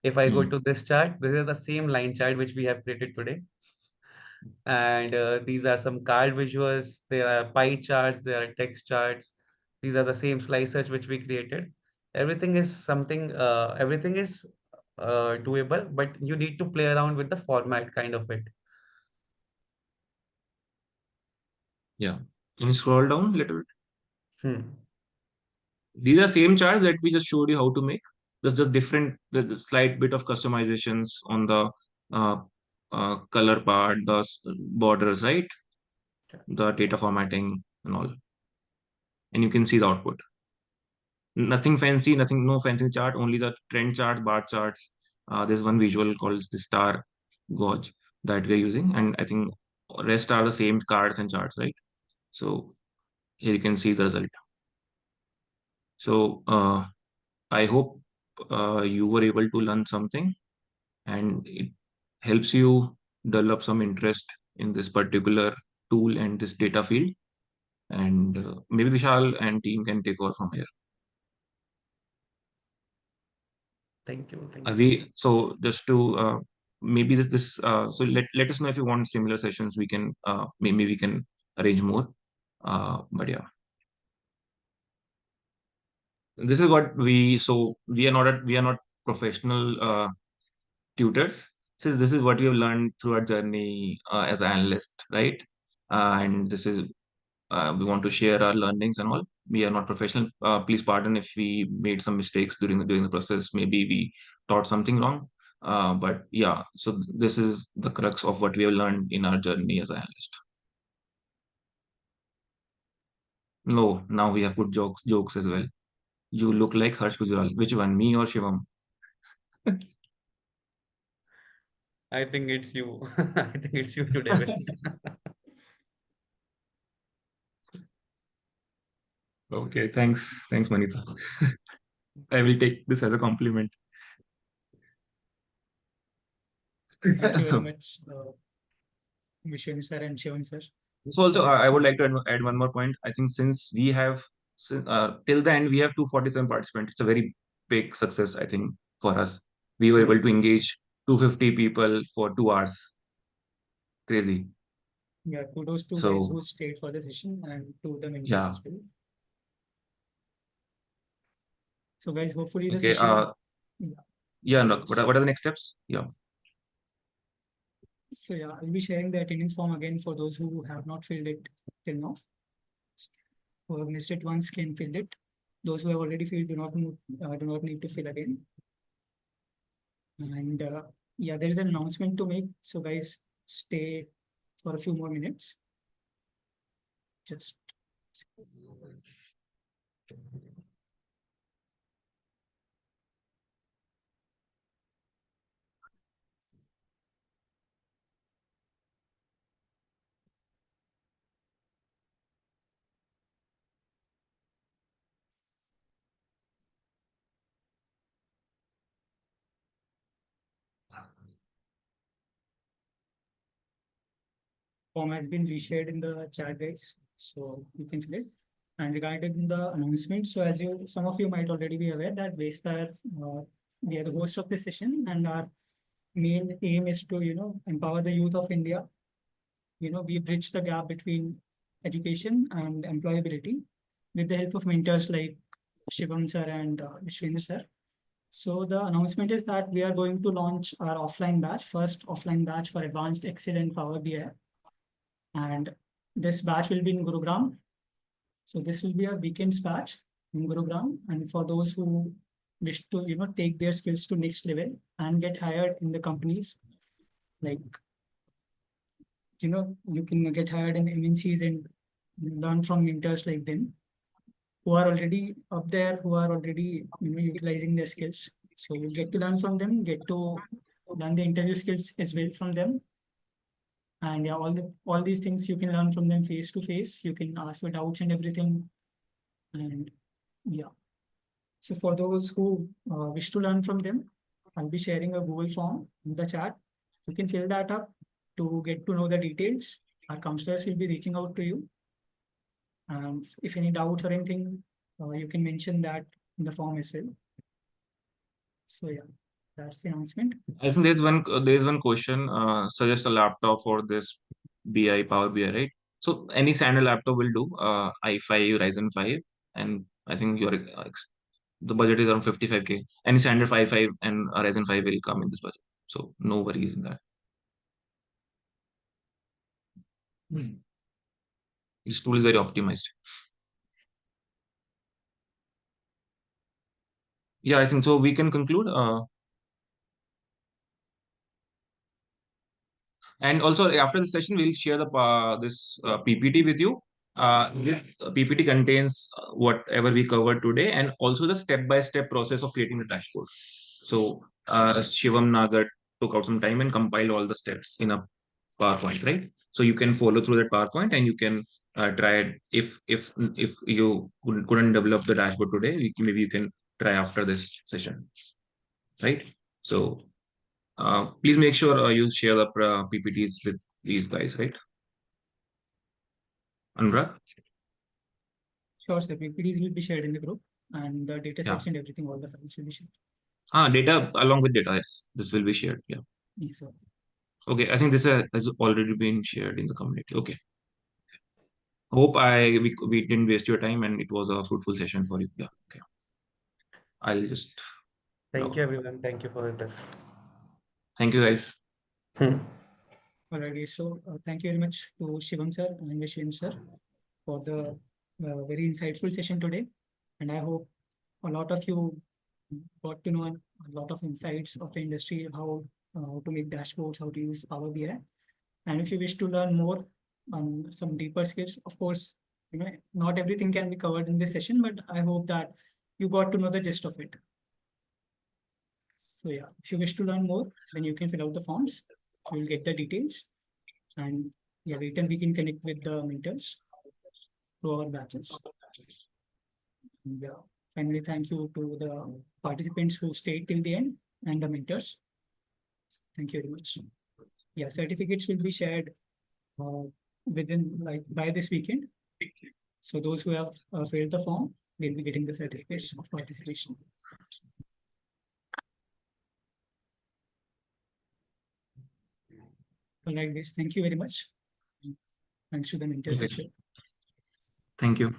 If I go Hmm. to this chart, this is the same line chart which we have created today. And these are some card visuals. There are pie charts. There are text charts. These are the same slicers which we created. Everything is something. Everything is doable, but you need to play around with the format kind of it. Yeah. Can you scroll down a little bit? Hmm. These are same charts that we just showed you how to make. Just different, the slight bit of customizations on the uh, color part, the borders, right? The data formatting and all. And you can see the output. Nothing fancy, nothing, no fancy chart, only the trend chart, bar charts. There's one visual called the star gauge that we're using. And I think rest are the same cards and charts, right? So here you can see the result. So I hope you were able to learn something and it helps you develop some interest in this particular tool and this data field. And maybe Vishal and team can take over from here. Thank you. Thank you so much. So just to maybe so let us know if you want similar sessions. We can maybe we can arrange more. But yeah, this is what we are not professional tutors. So this is what we have learned through our journey as an analyst, right? And this is we want to share our learnings and all. We are not professional. Please pardon if we made some mistakes during the process. Maybe we taught something wrong. But yeah, so this is the crux of what we have learned in our journey as an analyst. No, now we have good jokes as well. You look like Harsh Gujral. Which one, me or Shivam? I think it's you. I think it's you today. Okay, thanks, Manita. I will take this as a compliment. Thank you very much, Vishnu sir and Shivan sir. So also, for this I would session. like to add one more point. I think since we have till the end we have 247 participants. It's a very big success, I think, for us. We were able to engage 250 people for 2 hours. Crazy. Yeah, kudos to guys So who stayed for the session and to the mentors yeah. as well. So guys, hopefully the Okay. session. Yeah. Look, what are the next steps? Yeah. So yeah, I'll be sharing the attendance form again for those who have not filled it till now. Who have missed it once can fill it. Those who have already filled do not need to fill again. And yeah, there is an announcement to make. So guys, stay for a few more minutes. Just form has been reshared in the chat, guys. So you can fill it. And regarding the announcement, so as some of you might already be aware that Wayspire, we are the host of this session, and our main aim is to empower the youth of India. We bridge the gap between education and employability with the help of mentors like Shivam sir and Vishwendra sir. So the announcement is that we are going to launch our offline batch, first offline batch for advanced Excel and Power BI. And this batch will be in Gurugram. So this will be a weekends batch in Gurugram. And for those who wish to, take their skills to next level and get hired in the companies, like, you can get hired in MNCs and learn from mentors like them who are already up there, who are already, utilizing their skills. So you get to learn from them, get to learn the interview skills as well from them. And yeah, all these things you can learn from them face to face. You can ask for doubts and everything. And yeah. So for those who wish to learn from them, I'll be sharing a Google form in the chat. You can fill that up to get to know the details. Our counselors will be reaching out to you And if any doubts or anything, you can mention that in the form as well. So yeah, that's the announcement. I think there's one question. Suggest a laptop for this BI Power BI, right? So any standard laptop will do. i5 Ryzen 5, and I think the budget is around 55K. Any standard 5 and a Ryzen 5 will come in this budget. So no worries in that. This tool is very optimized. Yeah, I think so. We can conclude. And also after the session, we'll share this PPT with you. This PPT contains whatever we covered today, and also the step-by-step process of creating the dashboard. So Shivam Nagar took out some time and compiled all the steps in a PowerPoint, right? So you can follow through that PowerPoint, and you can try it. If you couldn't develop the dashboard today, maybe you can try after this session, right? So please make sure you share the PPTs with these guys, right? Anurag? Sure, sir. PPTs will be shared in the group, and the data Yeah. sets and everything, all the files will be shared. Data along with data, yes. This will be shared. Yeah. Yes, sir. Okay. I think this has already been shared in the community. Okay. Hope we didn't waste your time and it was a fruitful session for you. Yeah. Okay. I'll just. Thank you, everyone. Thank you for this. Thank you, guys. Alrighty. So thank you very much to Shivam sir and Vishwan sir for the very insightful session today. And I hope a lot of you got to know a lot of insights of the industry, how to make dashboards, how to use Power BI. And if you wish to learn more on some deeper skills, of course, not everything can be covered in this session, but I hope that you got to know the gist of it. So yeah, if you wish to learn more, then you can fill out the forms. You will get the details. And yeah, later we can connect with the mentors through our batches. And, yeah, finally, thank you to the participants who stayed till the end and the mentors. Thank you very much. Yeah, certificates will be shared within by this weekend. So those who have filled the form, they'll be getting the certificates of participation. All right, guys. Thank you very much. Thanks to the mentors as well. Thank you.